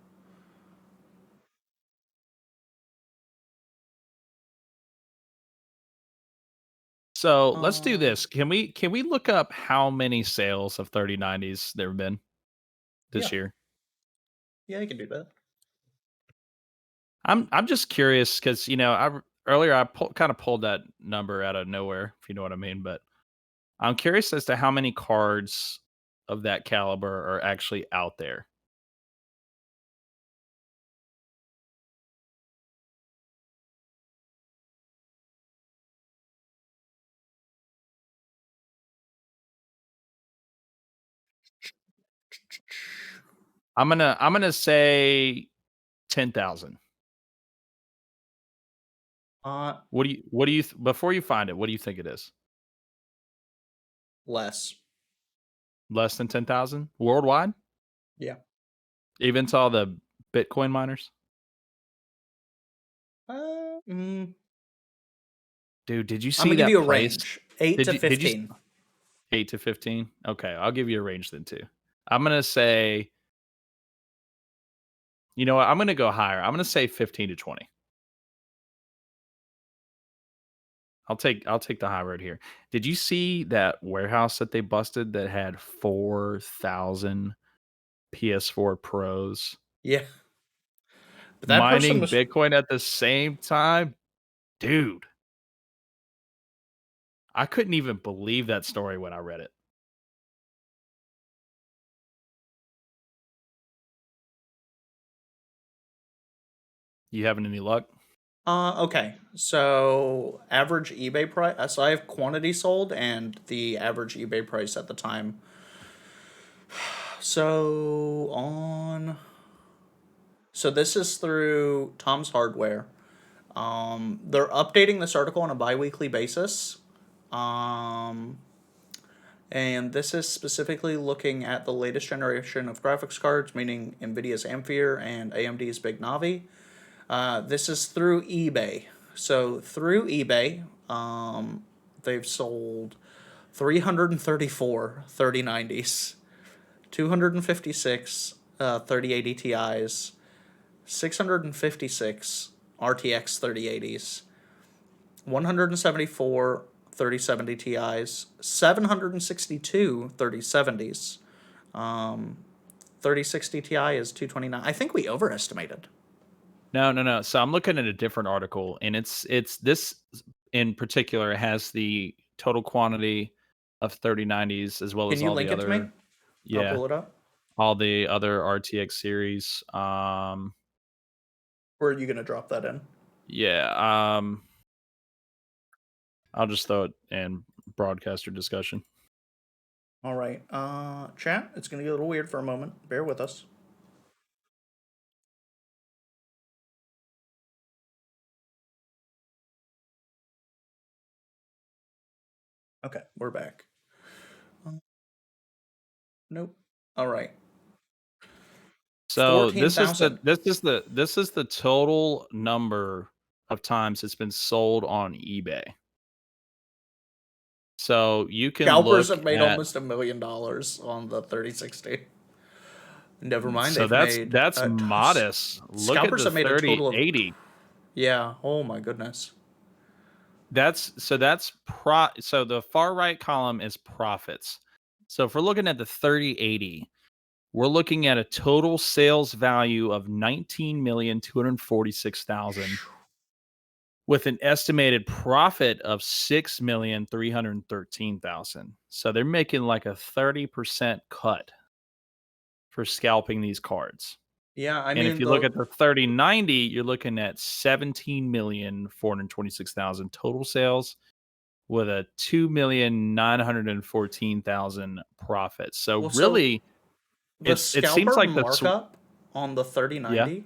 So let's do Uh, this. Can we look up how many sales of 3090s there have been yeah, this year? yeah, you can do that. I'm just curious because earlier kind of pulled that number out of nowhere, if you know what I mean. But I'm curious as to how many cards of that caliber are actually out there. I'm gonna say 10,000. Uh, Before you find it, what do you think it is? Less. Less than 10,000 worldwide, Yeah. even to all the Bitcoin miners. Uh, mm, Dude, did you I'm see gonna give that you a place? range: eight to Did you 15. 8 to 15? Okay, I'll give you a range then too. I'm gonna say, you know what? I'm gonna go higher. I'm gonna say 15 to 20. I'll take the high road here. Did you see that warehouse that they busted that had 4,000 PS4 Pros Yeah, but that person mining was. Bitcoin at the same time? Dude, I couldn't even believe that story when I read it. You having any luck? Okay. So average eBay price. So I have quantity sold and the average eBay price at the time. So on. So this is through Tom's Hardware. They're updating this article on a bi-weekly basis. Um, and this is specifically looking at the latest generation of graphics cards, meaning NVIDIA's Ampere and AMD's Big Navi. This is through eBay. So through eBay, they've sold 334 3090s, 256 3080 Ti's, 656 RTX 3080s, 174 3070 Ti's, 762 3070s. 3060 Ti is 229. I think we overestimated. No. So I'm looking at a different article, and it's this in particular has the total quantity of 3090s as well Can as you all the link it to me? other, I'll yeah, pull it up. all the other RTX series. Where are you going to drop that in? Yeah. I'll just throw it in broadcaster discussion. All right. Chat, it's going to get a little weird for a moment. Bear with us. Okay, we're back. Nope. All right. So this is 14,000. the total number of times it's been sold on eBay. So you can Scalpers look have made at, almost $1 million on the 3060. Never mind, so they've made that's modest. Look at Scalpers the have made a total of 3080. yeah. Oh my goodness. So the far right column is profits. So if we're looking at the 3080, we're looking at a total sales value of 19,246,000 with an estimated profit of 6,313,000. So they're making like a 30% cut for scalping these cards. Yeah, I And if mean you look at the 3090, you're looking at 17,426,000 total sales with a 2,914,000 profit. So well, so really, the it seems scalper like markup on the yeah, 3090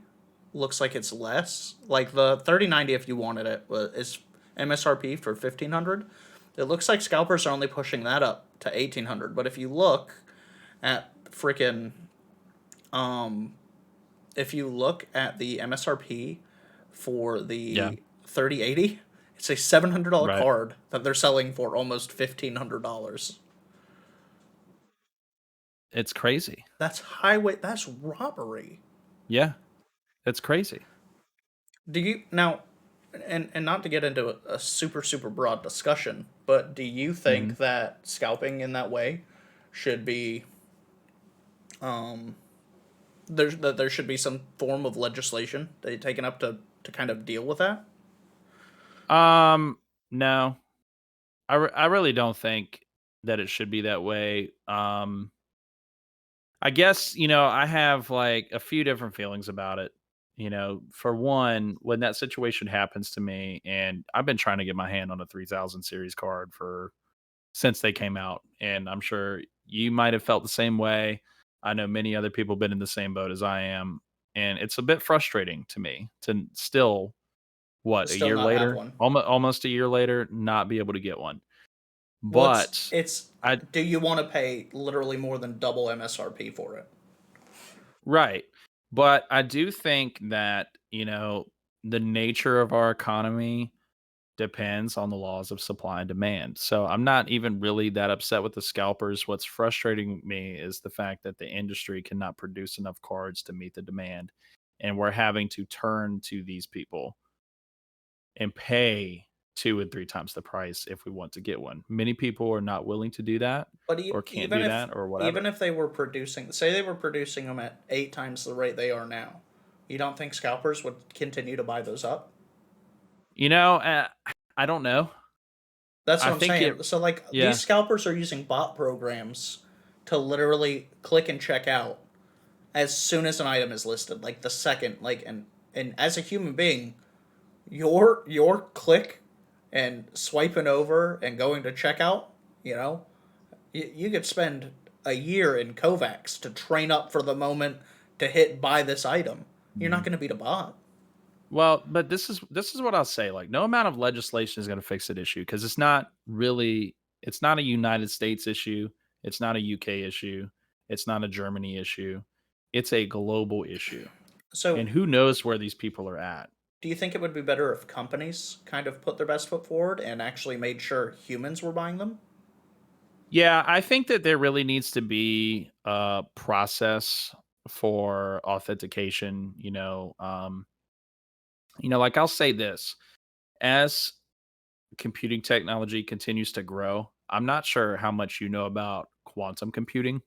looks like it's less. Like the 3090, if you wanted it, is MSRP for 1,500. It looks like scalpers are only pushing that up to 1,800. But if you look at freaking, um, if you look at the MSRP for yeah, the 3080, it's a $700 right. card that they're selling for almost $1,500. It's crazy. That's highway. That's robbery. Yeah, it's crazy. Do you now, and not to get into a super broad discussion, but do you Mhm. think that scalping in that way should be there should be some form of legislation taken up to kind of deal with that? No, I really don't think that it should be that way. I guess, I have like a few different feelings about it. For one, when that situation happens to me, and I've been trying to get my hand on a 3000 series card for since they came out, and I'm sure you might have felt the same way. I know many other people have been in the same boat as I am, and it's a bit frustrating to me to still, what, a Still year not have later, one. almost a year later, not be able to get one. Well, But it's I do you want to pay literally more than double MSRP for it? Right. But I do think that, the nature of our economy depends on the laws of supply and demand. So I'm not even really that upset with the scalpers. What's frustrating me is the fact that the industry cannot produce enough cards to meet the demand. And we're having to turn to these people and pay 2 and 3 times the price if we want to get one. Many people are not willing to do that But or can't do that or even whatever. if they were producing, say they were producing them at 8 times the rate they are now, you don't think scalpers would continue to buy those up? You know, uh, I don't know. That's I what I'm think it, saying. So like yeah. these scalpers are using bot programs to literally click and check out as soon as an item is listed, like the second, like and as a human being, your click and swiping over and going to checkout, you know, you could spend a year in Kovacs to train up for the moment to hit buy this item. You're not Mhm. going to beat a bot. Well, but this is what I'll say. Like, no amount of legislation is going to fix that issue because it's not a United States issue. It's not a UK issue. It's not a Germany issue. It's a global issue. So, And who knows where these people are at? do you think it would be better if companies kind of put their best foot forward and actually made sure humans were buying them? Yeah, I think that there really needs to be a process for authentication. Like I'll say this: as computing technology continues to grow, I'm not sure how much you know about quantum computing,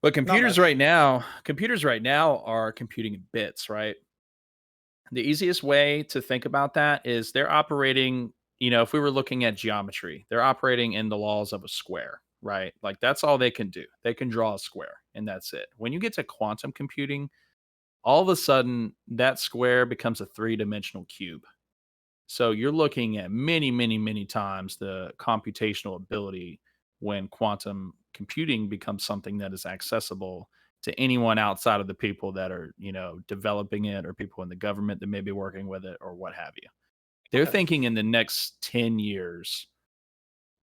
but Not much. computers right now are computing in bits, right? The easiest way to think about that is they're operating, if we were looking at geometry, they're operating in the laws of a square, right? Like that's all they can do. They can draw a square and that's it. When you get to quantum computing, all of a sudden that square becomes a three-dimensional cube. So you're looking at many, many, many times the computational ability when quantum computing becomes something that is accessible to anyone outside of the people that are, developing it or people in the government that may be working with it or what have you. They're Okay. thinking in the next 10 years,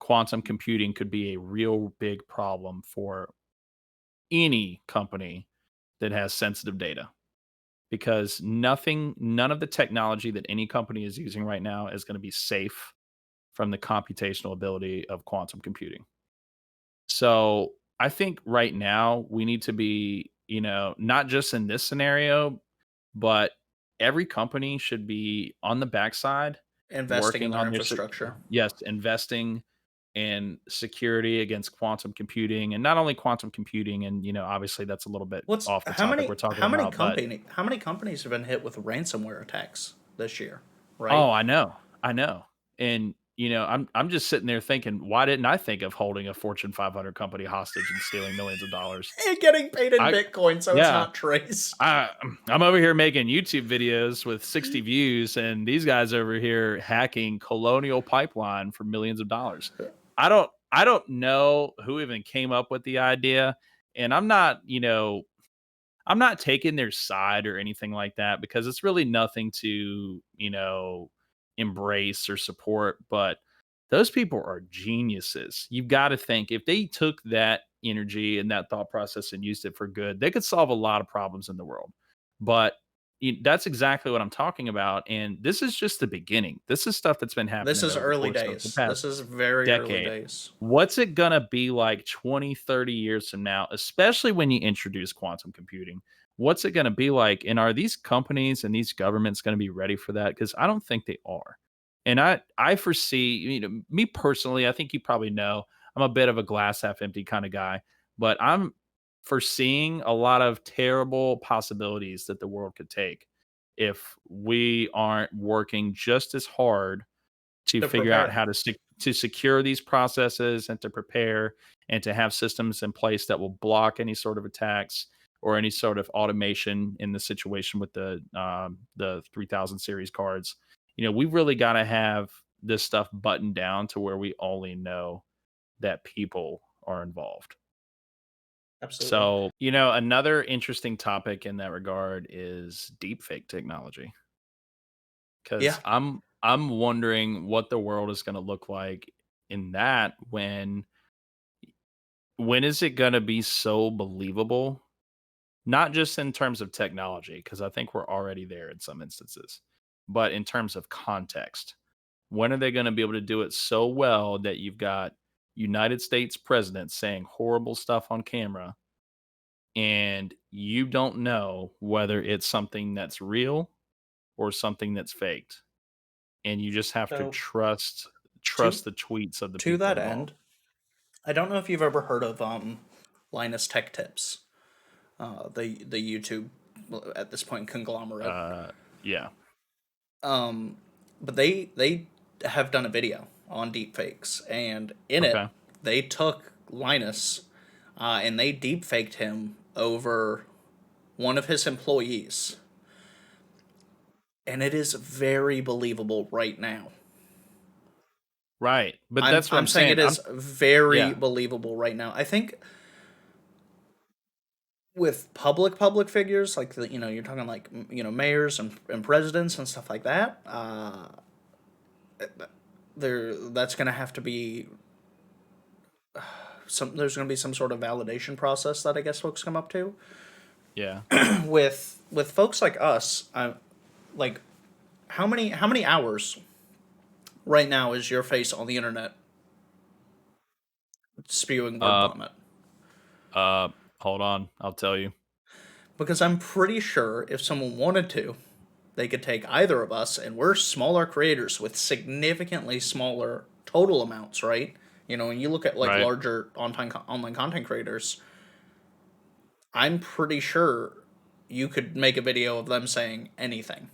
quantum computing could be a real big problem for any company that has sensitive data because none of the technology that any company is using right now is going to be safe from the computational ability of quantum computing. So I think right now we need to be, not just in this scenario, but every company should be on the backside Investing in working their on infrastructure. yes, investing in security against quantum computing and not only quantum computing. And, obviously that's a little bit What's off the topic we're talking about, but how many companies have been hit with ransomware attacks this year, oh, right? I know. I know. And I'm just sitting there thinking, why didn't I think of holding a Fortune 500 company hostage and stealing millions of dollars? And getting paid in I Bitcoin, so it's yeah, not traced. I'm over here making YouTube videos with 60 views, and these guys over here hacking Colonial Pipeline for millions of dollars. I don't know who even came up with the idea, and I'm not taking their side or anything like that because it's really nothing to, embrace or support. But those people are geniuses. You've got to think if they took that energy and that thought process and used it for good, they could solve a lot of problems in the world. But that's exactly what I'm talking about. And this is just the beginning. This is stuff that's been This happening is over the early course of the days. past This is very early decade. days. What's it going to be like 20, 30 years from now, especially when you introduce quantum computing? What's it going to be like? And are these companies and these governments going to be ready for that? Because I don't think they are. And I foresee, me personally, I think you probably know I'm a bit of a glass half empty kind of guy, but I'm foreseeing a lot of terrible possibilities that the world could take if we aren't working just as hard to To figure out prepare. how to secure these processes and to prepare and to have systems in place that will block any sort of attacks or any sort of automation in the situation with the 3000 series cards. We've really got to have this stuff buttoned down to where we only know that people are involved. Absolutely. So, another interesting topic in that regard is deepfake technology. Yeah. Because I'm wondering what the world is going to look like in that when is it going to be so believable, not just in terms of technology, because I think we're already there in some instances, but in terms of context. When are they going to be able to do it so well that you've got United States presidents saying horrible stuff on camera and you don't know whether it's something that's real or something that's faked, and you just have to So to trust the tweets of the to people that involved. end, I don't know if you've ever heard of Linus Tech Tips, the YouTube at this point conglomerate. Uh, yeah. Um, but they have done a video on deepfakes, and in it Okay. they took Linus, and they deepfaked him over one of his employees, and it is very believable right now. Right. But I'm that's what I'm I'm saying it saying. is very Yeah. believable right now. I think with public figures like you're talking like mayors and presidents and stuff like that, there that's gonna have to be there's going to be some sort of validation process that I guess folks come up to. Yeah. With folks like us, like how many hours right now is your face on the internet spewing word Uh vomit? Hold on, I'll tell you. Because I'm pretty sure if someone wanted to, they could take either of us, and we're smaller creators with significantly smaller total amounts, right? When you look at like Right. larger online content creators, I'm pretty sure you could make a video of them saying anything.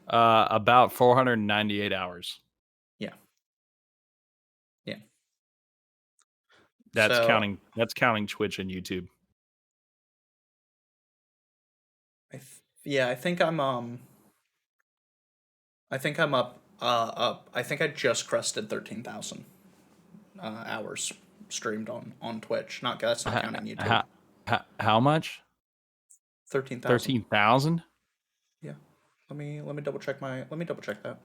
About 498 hours. Yeah, yeah. That's So, counting Twitch and YouTube. yeah, I think I'm up. I think I just crested 13,000 hours streamed on Twitch. Not That's not counting YouTube. How much? 13,000. 13,000? Yeah. Let me double check that.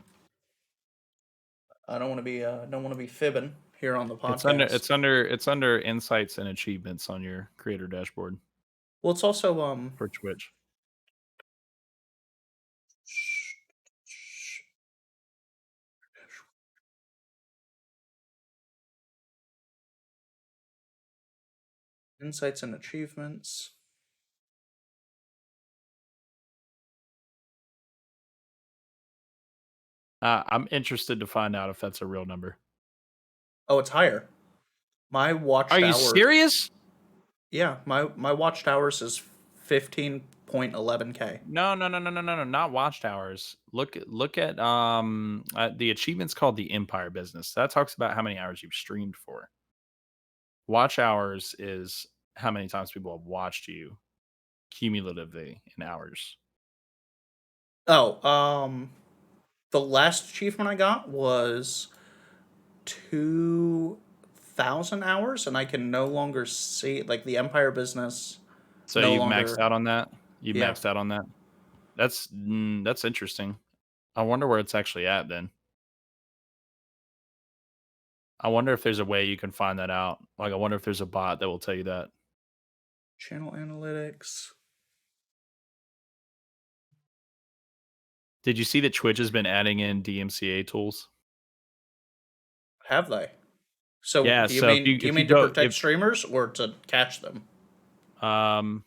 I don't want to be fibbing here on the It's under podcast. it's under it's under insights and achievements on your creator dashboard Well, it's also for Twitch. insights and achievements. I'm interested to find out if that's a real number. Oh, it's higher. My Are watched you hour. serious? Yeah, my watched hours is 15.11K. No, not watched hours. Look at the achievement's called the Empire Business. That talks about how many hours you've streamed for. Watch hours is how many times people have watched you cumulatively in hours. Oh, the last achievement I got was 2,000 hours, and I can no longer see like the Empire Business. So No you've maxed longer. out on that? You've Yeah, maxed out on that? That's interesting. I wonder where it's actually at then. I wonder if there's a way you can find that out. Like, I wonder if there's a bot that will tell you that. channel analytics. Did you see that Twitch has been adding in DMCA tools? Have they? So Yeah. do you So mean do you if you mean to go protect streamers or to catch them? um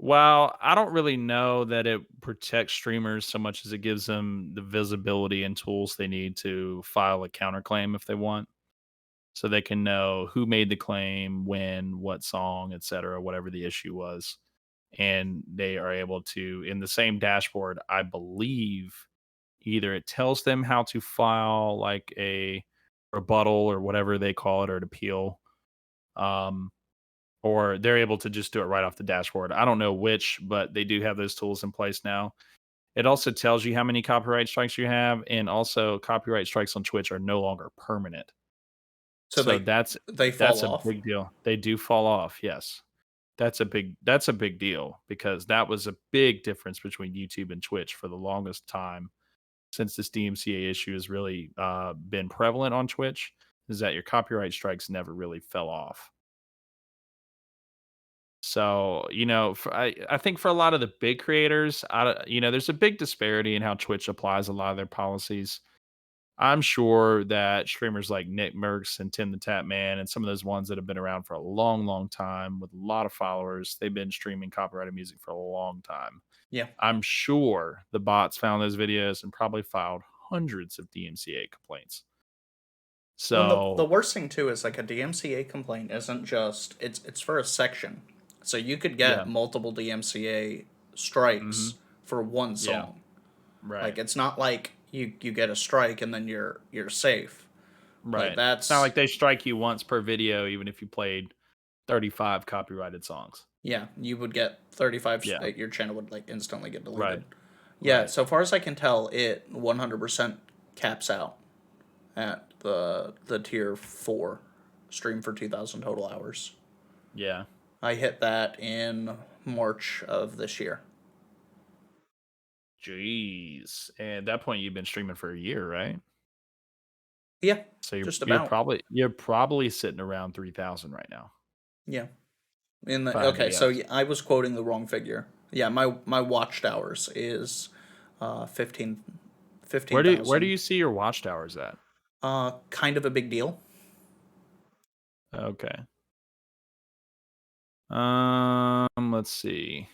well, I don't really know that it protects streamers so much as it gives them the visibility and tools they need to file a counterclaim if they want. So they can know who made the claim, when, what song, etc., whatever the issue was. And they are able to, in the same dashboard, I believe, either it tells them how to file like a rebuttal or whatever they call it, or an appeal, um, or they're able to just do it right off the dashboard. I don't know which, but they do have those tools in place now. It also tells you how many copyright strikes you have, and also copyright strikes on Twitch are no longer permanent. So So they fall that's a off. big deal. They do fall off, yes. That's a big deal because that was a big difference between YouTube and Twitch for the longest time since this DMCA issue has really been prevalent on Twitch, is that your copyright strikes never really fell off. So, I think for a lot of the big creators, there's a big disparity in how Twitch applies a lot of their policies. I'm sure that streamers like Nick Merckx and Tim the Tap Man and some of those ones that have been around for a long, long time with a lot of followers, they've been streaming copyrighted music for a long time. Yeah. I'm sure the bots found those videos and probably filed hundreds of DMCA complaints. When the So, worst thing too is like a DMCA complaint isn't just it's for a section. So you could get yeah. multiple DMCA Mhm. strikes for one Yeah. song. Right. Like it's not like you get a strike and then you're safe. Like Right. It's not that's like they strike you once per video even if you played 35 copyrighted songs. Yeah, you would get 35 Yeah. your channel would like instantly get Right. deleted. Yeah, Right. so far as I can tell, it 100% caps out at the tier 4 stream for 2,000 total hours. Yeah. I hit that in March of this year. Jeez. And at that point you've been streaming for a year, right? Yeah, So you're just you're about. probably you're probably sitting around 3,000 right now, Yeah. if I had to Okay, so guess. I was quoting the wrong figure. Yeah, my watched hours is 15 Where do 15,000. you see your watchtowers at? Kind of a big deal. Okay. Let's see.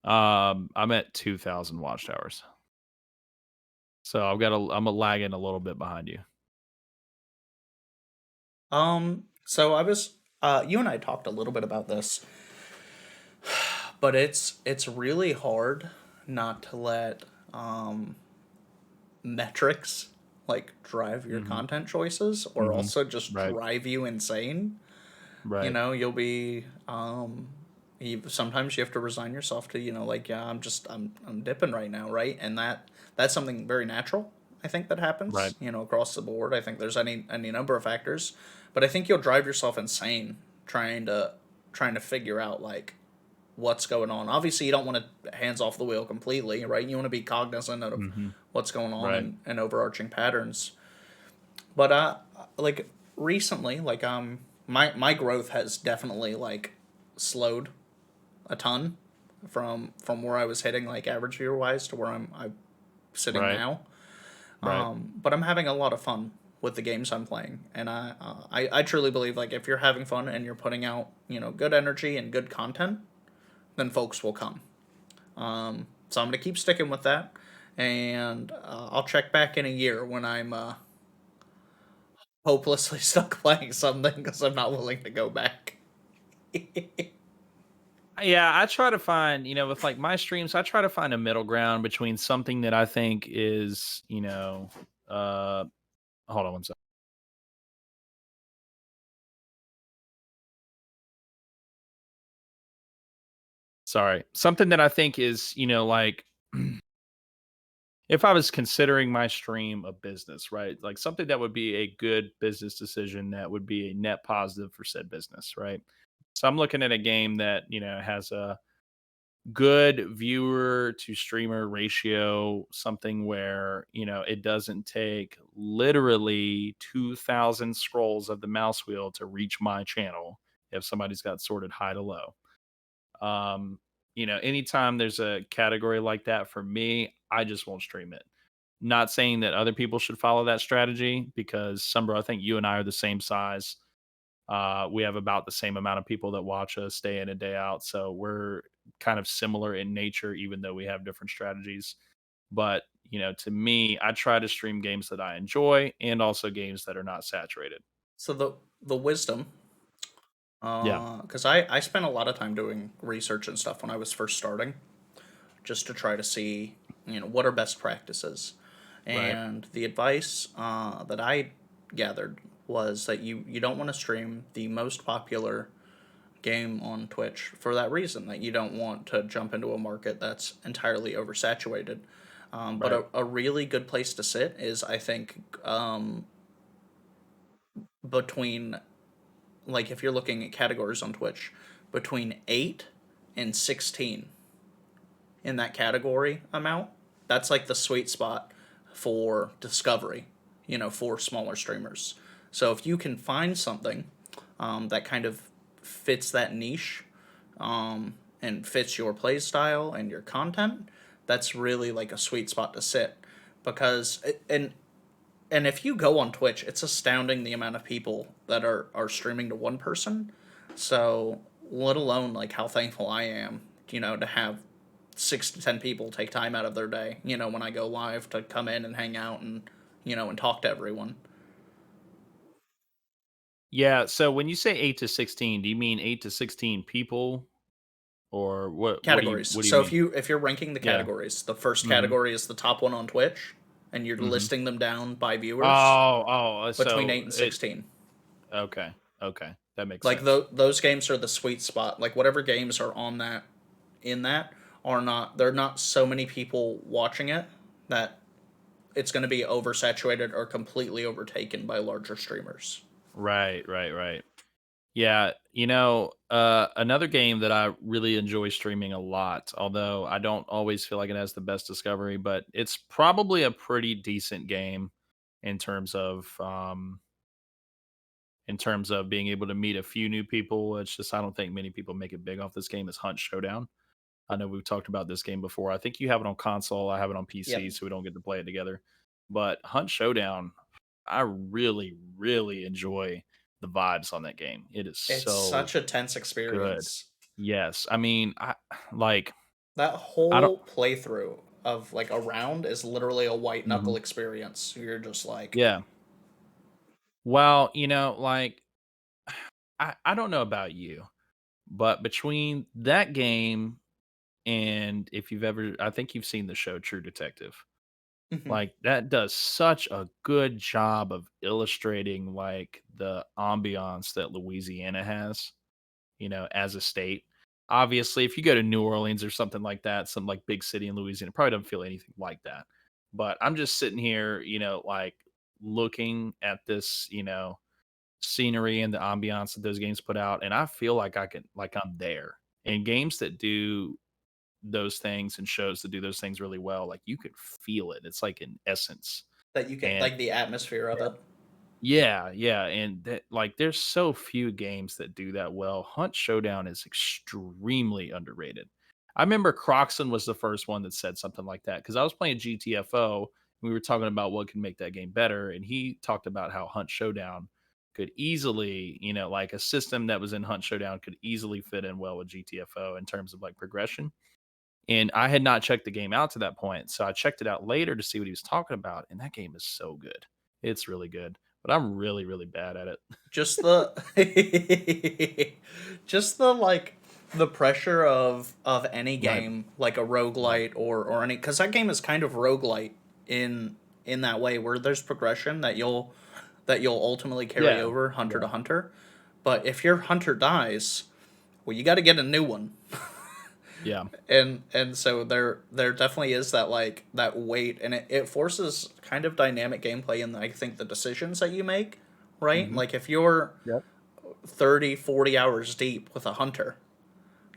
I'm at 2,000 watchtowers. So I'm a lagging a little bit behind you. So I was you and I talked a little bit about this, but it's really hard not to let metrics like drive your Mhm. content choices or Mhm. also just Right. drive you insane. You Right. know, you'll be sometimes you have to resign yourself to, like, yeah, I'm dipping right now, right? And that's something very natural. I think that Right. happens, across the board. I think there's any number of factors, but I think you'll drive yourself insane trying to trying to figure out like what's going on. Obviously, you don't want to hands off the wheel completely, right? You want to be cognizant of Mhm. what's going on Right. and overarching patterns. But like recently, like my growth has definitely like slowed a ton from where I was hitting like average viewer wise to where I'm sitting Right. now. Right. But I'm having a lot of fun with the games I'm playing, and I truly believe like if you're having fun and you're putting out good energy and good content, then folks will come. So I'm gonna keep sticking with that, and I'll check back in a year when I'm hopelessly stuck playing something because I'm not willing to go back. Yeah, I try to find, with like my streams, I try to find a middle ground between something that I think is, hold on one second. Sorry. Something that I think is, like if I was considering my stream a business, right? Like something that would be a good business decision that would be a net positive for said business, right? So I'm looking at a game that, has a good viewer to streamer ratio, something where, it doesn't take literally 2,000 scrolls of the mouse wheel to reach my channel if somebody's got sorted high to low. Um, anytime there's a category like that for me, I just won't stream it. Not saying that other people should follow that strategy because Sunbro, I think you and I are the same size. We have about the same amount of people that watch us day in and day out. So we're kind of similar in nature, even though we have different strategies. But, to me, I try to stream games that I enjoy and also games that are not saturated. So the wisdom, Yeah. because I spent a lot of time doing research and stuff when I was first starting, just to try to see what are best practices, Right. and the advice that I gathered was that you don't want to stream the most popular game on Twitch for that reason, that you don't want to jump into a market that's entirely oversaturated. But Right. a really good place to sit is, I think, between, like, if you're looking at categories on Twitch, between 8 and 16 in that category amount. That's like the sweet spot for discovery, for smaller streamers. So if you can find something that kind of fits that niche and fits your play style and your content, that's really like a sweet spot to sit. Because and if you go on Twitch, it's astounding the amount of people that are streaming to one person. So let alone like how thankful I am, to have 6 to 10 people take time out of their day, when I go live to come in and hang out and and talk to everyone. Yeah. So when you say 8 to 16, do you mean 8 to 16 people or what do you, Categories. what do you So mean? if you're ranking the Yeah. categories, the first Hmm. category is the top one on Twitch, and you're Hmm. listing them down by viewers Oh, between so 8 and it, 16. okay. Okay. That makes Like sense. those games are the sweet spot. Like whatever games are on that in that are not, there are not so many people watching it that it's going to be oversaturated or completely overtaken by larger streamers. Right. Right. Right. Yeah, another game that I really enjoy streaming a lot, although I don't always feel like it has the best discovery, but it's probably a pretty decent game in terms of being able to meet a few new people. It's just I don't think many people make it big off this game is Hunt Showdown. I know we've talked about this game before. I think you have it on console, I have it on PC, Yep. so we don't get to play it together. But Hunt Showdown, I really, really enjoy the vibes on that game. It is It's so such a tense good. experience. Yes, I mean, like That I don't. whole playthrough of like a round is literally a white knuckle Mhm. experience. You're just like, Yeah. Well, like I don't know about you, but between that game and if you've ever, I think you've seen the show True Detective. mhm, Like that does such a good job of illustrating like the ambiance that Louisiana has, as a state. Obviously, if you go to New Orleans or something like that, some like big city in Louisiana, probably don't feel anything like that. But I'm just sitting here, like looking at this, scenery and the ambiance that those games put out, and I feel like I'm there. And games that do those things and shows that do those things really well, like you can feel it. It's like an essence. that you can And like the atmosphere of it. yeah, yeah, and that like there's so few games that do that well. Hunt Showdown is extremely underrated. I remember Croxon was the first one that said something like that because I was playing GTFO. We were talking about what can make that game better, and he talked about how Hunt Showdown could easily, like a system that was in Hunt Showdown could easily fit in well with GTFO in terms of like progression. And I had not checked the game out to that point, so I checked it out later to see what he was talking about, and that game is so good. It's really good, but I'm really, really bad at it. Just the just the like the pressure of any Right, game like a right. roguelite or any because that game is kind of roguelite in that way where there's progression that you'll ultimately carry Yeah, over hunter yeah, to hunter. But if your hunter dies, well, you got to get a new one. yeah. And so there definitely is that like that weight, and it forces kind of dynamic gameplay in I think the decisions that you make, right? Mhm. Like if you're Yep. 30, 40 hours deep with a hunter,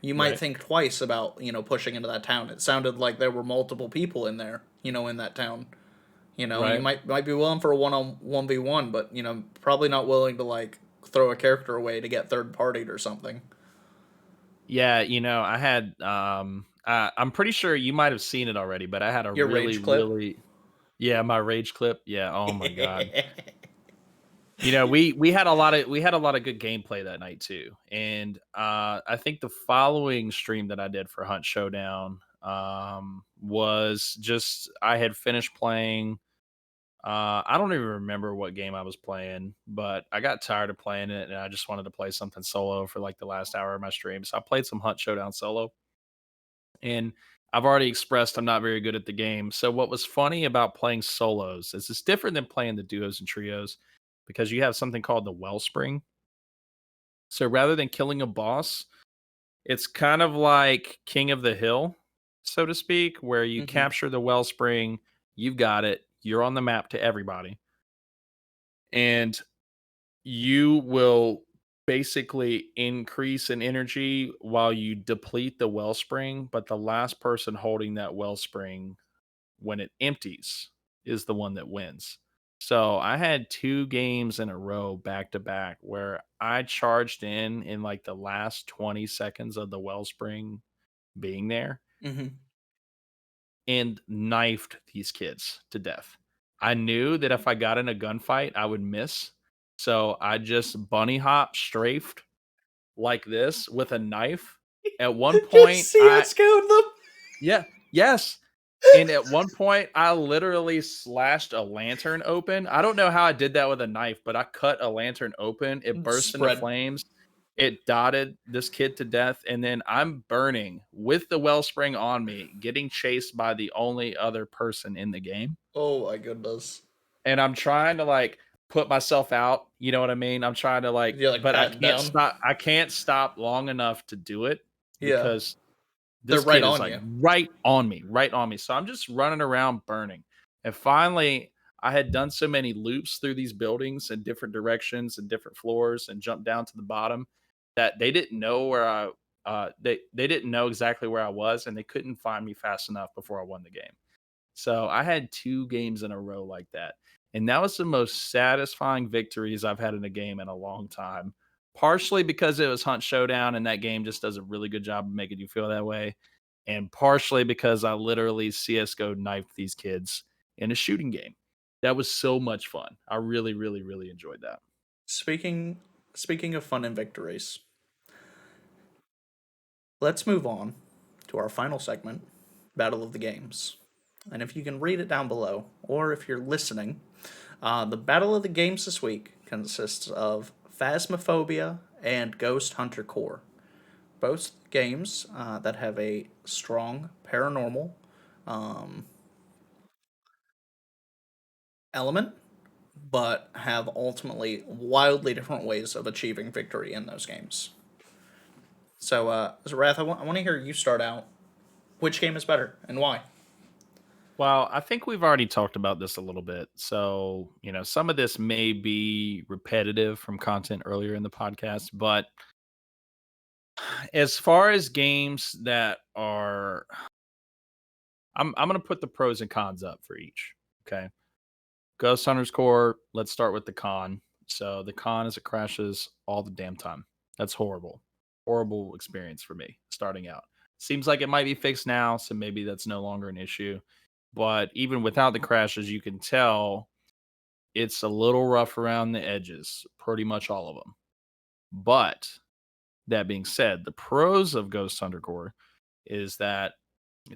you might Right, think twice about, pushing into that town. It sounded like there were multiple people in there, in that town. You right. might be willing for a 1v1, but probably not willing to like throw a character away to get third partied or something. Yeah, I had, I'm pretty sure you might have seen it already, but I had a Your really, rage clip. really yeah, my rage clip. Yeah, oh my god. We had a lot of good gameplay that night too, and I think the following stream that I did for Hunt Showdown was just I had finished playing. I don't even remember what game I was playing, but I got tired of playing it, and I just wanted to play something solo for like the last hour of my stream. So I played some Hunt Showdown solo, and I've already expressed I'm not very good at the game. So what was funny about playing solos is it's different than playing the duos and trios because you have something called the Wellspring. So rather than killing a boss, it's kind of like King of the Hill, so to speak, where you hmm capture the Wellspring, you've got it, you're on the map to everybody. And you will basically increase in energy while you deplete the wellspring, but the last person holding that wellspring when it empties is the one that wins. So I had 2 games in a row back to back where I charged in like the last 20 seconds of the wellspring being there hmm and knifed these kids to death. I knew that if I got in a gunfight, I would miss. So I just bunny hop strafed like this with a knife. At one Just point, CS:GO them. yeah, yes. And at one point, I literally slashed a lantern open. I don't know how I did that with a knife, but I cut a lantern open. It burst into Spread. flames. It dotted this kid to death. And then I'm burning with the wellspring on me, getting chased by the only other person in the game. Oh my goodness. And I'm trying to like put myself out. You know what I mean? I'm trying to like, You're like but I batting can't down. stop. I can't stop long enough to do it Yeah, because they're this right kid is on like you. right on me, right on me. So I'm just running around burning. And finally, I had done so many loops through these buildings in different directions and different floors and jumped down to the bottom that they didn't know where they didn't know exactly where I was and they couldn't find me fast enough before I won the game. So I had 2 games in a row like that. And that was the most satisfying victories I've had in a game in a long time. Partially because it was Hunt Showdown and that game just does a really good job of making you feel that way. And partially because I literally CS:GO knifed these kids in a shooting game. That was so much fun. I really, really, really enjoyed that. Speaking speaking of fun and victories, let's move on to our final segment, Battle of the Games. And if you can read it down below, or if you're listening, the Battle of the Games this week consists of Phasmophobia and Ghost Hunter Core. Both games that have a strong paranormal element, but have ultimately wildly different ways of achieving victory in those games. So, Wrath, I want to hear you start out. Which game is better and why? Well, I think we've already talked about this a little bit. So, some of this may be repetitive from content earlier in the podcast, but as far as games that are I'm going to put the pros and cons up for each. Okay. Ghost Hunters Core, let's start with the con. So, the con is it crashes all the damn time. That's horrible. Horrible experience for me starting out. Seems like it might be fixed now, so maybe that's no longer an issue. But even without the crashes, you can tell it's a little rough around the edges, pretty much all of them. But that being said, the pros of Ghost Hunter Core is that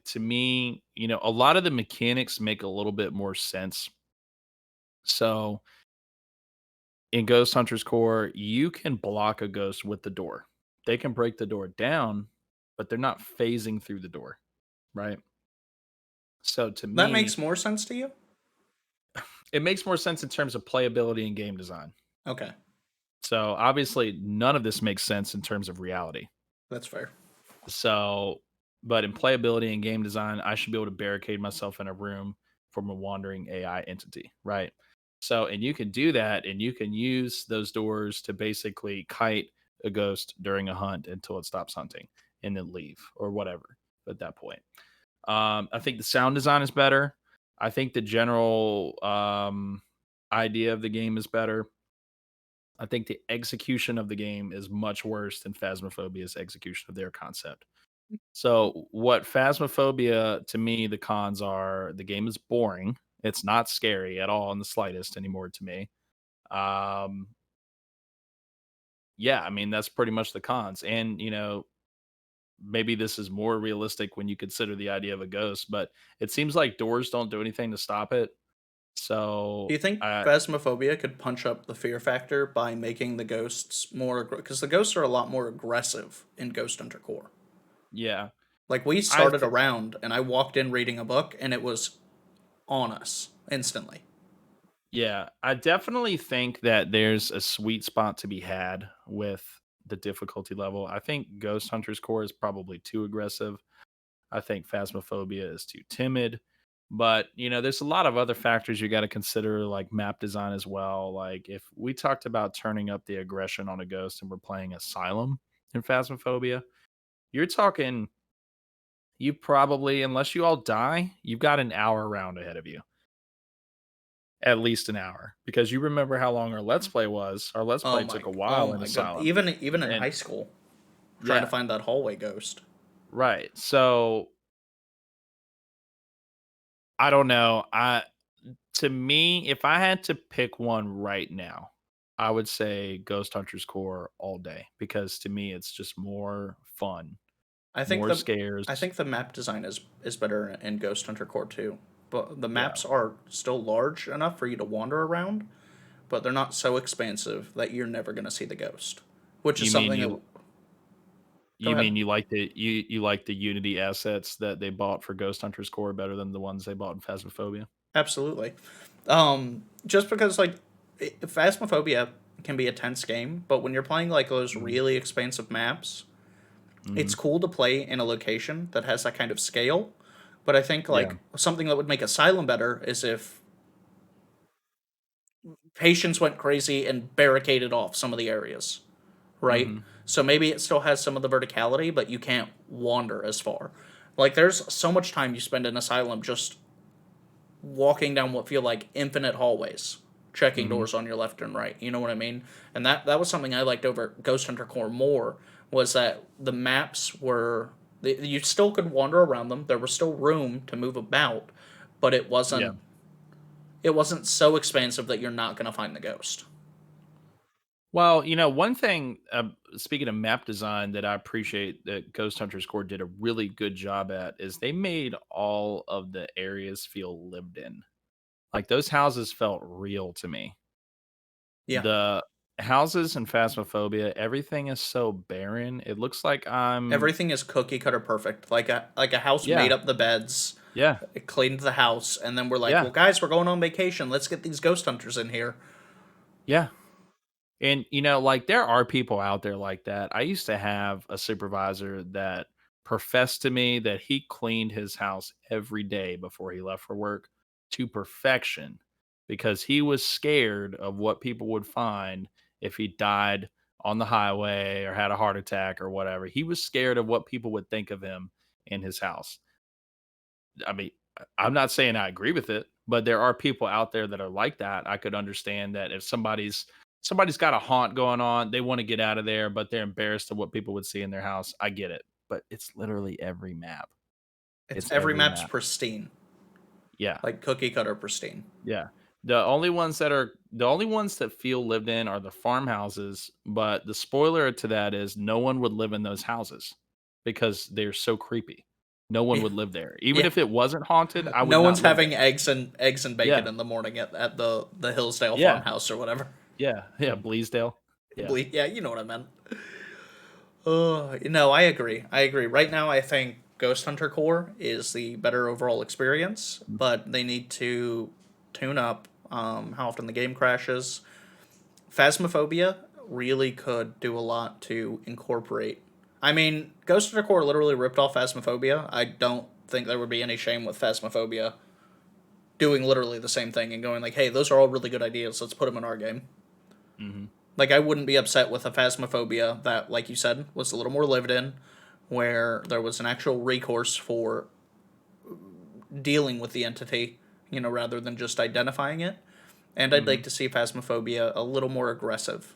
to me, a lot of the mechanics make a little bit more sense. So in Ghost Hunter's Core, you can block a ghost with the door. They can break the door down, but they're not phasing through the door, right? So to That me, makes more sense to you? it makes more sense in terms of playability and game design. Okay, So obviously, none of this makes sense in terms of reality. that's fair. So, but in playability and game design, I should be able to barricade myself in a room from a wandering AI entity, right? So, and you can do that, and you can use those doors to basically kite a ghost during a hunt until it stops hunting and then leave or whatever at that point. I think the sound design is better. I think the general idea of the game is better. I think the execution of the game is much worse than Phasmophobia's execution of their concept. So, what Phasmophobia to me, the cons are the game is boring. It's not scary at all in the slightest anymore to me. Um, yeah, I mean, that's pretty much the cons. And, maybe this is more realistic when you consider the idea of a ghost, but it seems like doors don't do anything to stop it. Do So, you think Phasmophobia could punch up the fear factor by making the ghosts more because the ghosts are a lot more aggressive in Ghost Hunter Core. yeah, Like we I started a th- round and I walked in reading a book and it was on us instantly. Yeah, I definitely think that there's a sweet spot to be had with the difficulty level. I think Ghost Hunter's Core is probably too aggressive. I think Phasmophobia is too timid. But, there's a lot of other factors you got to consider, like map design as well. Like, if we talked about turning up the aggression on a ghost and we're playing Asylum in Phasmophobia, you're talking, you probably, unless you all die, you've got an hour round ahead of you, at least an hour, because you remember how long our let's play was. Our let's play took a Oh while in my god. Asylum. Even in And high school, trying to yeah, find that hallway ghost. right. So I don't know. To me, if I had to pick one right now, I would say Ghost Hunters Core all day because to me it's just more fun, I think more the scares. I think the map design is better in Ghost Hunter Core 2. But the Yeah. maps are still large enough for you to wander around, but they're not so expansive that you're never going to see the ghost. Which is You mean something that you go you ahead. mean you like the Unity assets that they bought for Ghost Hunters Core better than the ones they bought in Phasmophobia? Absolutely. Just because Phasmophobia can be a tense game, but when you're playing like those Mhm. really expansive maps, it's Mhm. cool to play in a location that has that kind of scale. But I think Yeah. like something that would make Asylum better is if Patience went crazy and barricaded off some of the areas, right? Mhm. So maybe it still has some of the verticality, but you can't wander as far. Like there's so much time you spend in Asylum just walking down what feel like infinite hallways, checking Mhm. doors on your left and right. You know what I mean? And that was something I liked over Ghost Hunter Core more was that the maps were you still could wander around them. There was still room to move about, but Yeah. it wasn't so expansive that you're not going to find the ghost. Well, one thing, speaking of map design, that I appreciate that Ghost Hunters Core did a really good job at is they made all of the areas feel lived in. Like those houses felt real to me. Yeah. The houses in Phasmophobia, everything is so barren. It looks like I'm, Everything is cookie cutter perfect. Like a house made yeah, up the beds, yeah, it cleaned the house, and then we're like, yeah, well, guys, we're going on vacation. Let's get these ghost hunters in here. yeah. And, like there are people out there like that. I used to have a supervisor that professed to me that he cleaned his house every day before he left for work to perfection because he was scared of what people would find if he died on the highway or had a heart attack or whatever. He was scared of what people would think of him in his house. I mean, I'm not saying I agree with it, but there are people out there that are like that. I could understand that if somebody's got a haunt going on, they want to get out of there, but they're embarrassed of what people would see in their house. I get it. But it's literally every map. It's It's every every map's map. pristine, Yeah. like cookie cutter pristine. Yeah. The only ones that feel lived in are the farmhouses, but the spoiler to that is no one would live in those houses because they're so creepy. No one Yeah, would live there. Even yeah. if it wasn't haunted, I would No not one's live having there. eggs and bacon Yeah. in the morning at the Hillsdale Yeah. farmhouse or whatever. Yeah, yeah, Bleasdale. Yeah. Yeah, you know what I meant. Oh, no, I agree. I agree. Right now, I think Ghost Hunter Core is the better overall experience, Mm, but they need to tune up how often the game crashes. Phasmophobia really could do a lot to incorporate. I mean, Ghost Hunter Core literally ripped off Phasmophobia. I don't think there would be any shame with Phasmophobia doing literally the same thing and going like, "Hey, those are all really good ideas. Let's put them in our game." mhm. Like, I wouldn't be upset with a Phasmophobia that, like you said, was a little more lived in, where there was an actual recourse for dealing with the entity, rather than just identifying it. And I'd like Mhm. to see Phasmophobia a little more aggressive.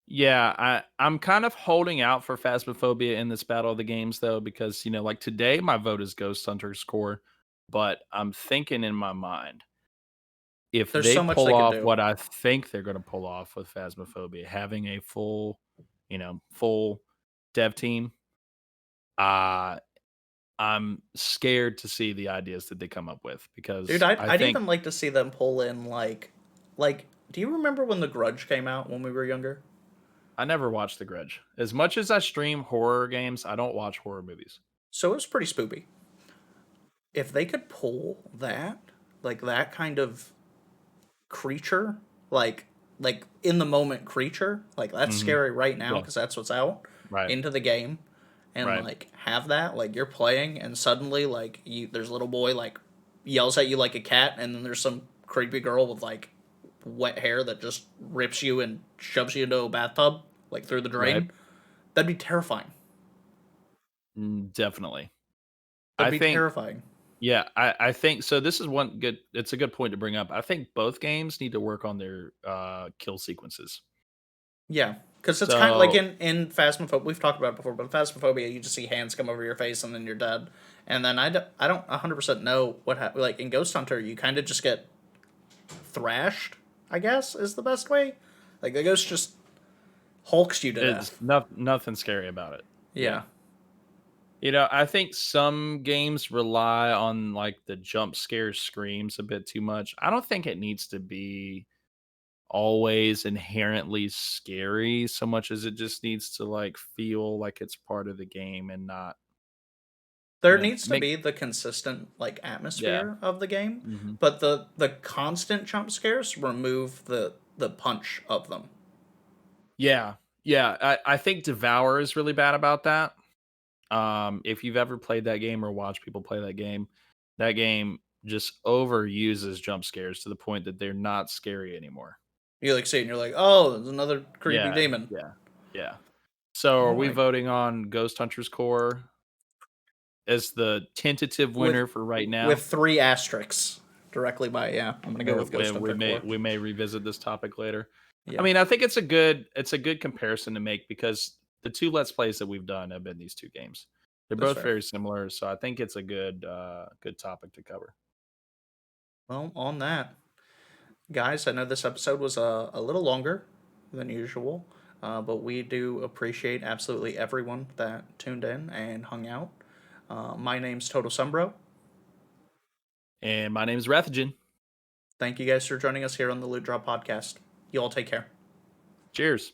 Yeah, I'm kind of holding out for Phasmophobia in this battle of the games though, because like today my vote is Ghost Hunter's Core, but I'm thinking in my mind, if There's they so much pull they could off do. what I think they're gonna pull off with Phasmophobia, having a full dev team, uh, I'm scared to see the ideas that they come up with Dude, because I'd, I I'd think even like to see them pull in, like, do you remember when The Grudge came out when we were younger? I never watched The Grudge. As much as I stream horror games, I don't watch horror movies. So it was pretty spoopy. If they could pull that, like that kind of creature, like in the moment creature, like that's Mhm. scary right now Yeah. because that's what's out Right. into the game, and Right. like have that, like you're playing and suddenly like there's a little boy like yells at you like a cat, and then there's some creepy girl with like wet hair that just rips you and shoves you into a bathtub like through the Right. drain. That'd be terrifying. Definitely. That'd I be think terrifying. yeah, I think so this is one good it's a good point to bring up. I think both games need to work on their kill sequences. Yeah, because it's kind of like So, in Phasmophobia. We've talked about it before, but in Phasmophobia, you just see hands come over your face and then you're dead. And then I don't 100% know what happened. Like in Ghost Hunter, you kind of just get thrashed. I guess is the best way. Like the ghost just hulks you to it's death. nothing scary about it. Yeah. Yeah, I think some games rely on like the jump scare screams a bit too much. I don't think it needs to be always inherently scary so much as it just needs to like feel like it's part of the game and not, there needs to make be the consistent like yeah. atmosphere of the game, Mhm. but the constant jump scares remove the punch of them. Yeah. Yeah, I think Devour is really bad about that. If you've ever played that game or watched people play that game just overuses jump scares to the point that they're not scary anymore. You like see it and you're like, oh, there's another creepy Yeah, demon. yeah, yeah. So are Oh we my voting on Ghost Hunters Core as the tentative with winner for right now? with three asterisks directly by, yeah, I'm gonna go Or with Ghost we Hunter may Core. we may revisit this topic later. I Yeah, mean, I think it's a good comparison to make because the two let's plays that we've done have been these two games. They're that's both fair. very similar, so I think it's a good topic to cover. Well, on that, guys, I know this episode was a little longer than usual. But we do appreciate absolutely everyone that tuned in and hung out. My name's Total Sunbro. And my name is Rathagen. Thank you guys for joining us here on the Loot Drop Podcast. You all take care. Cheers.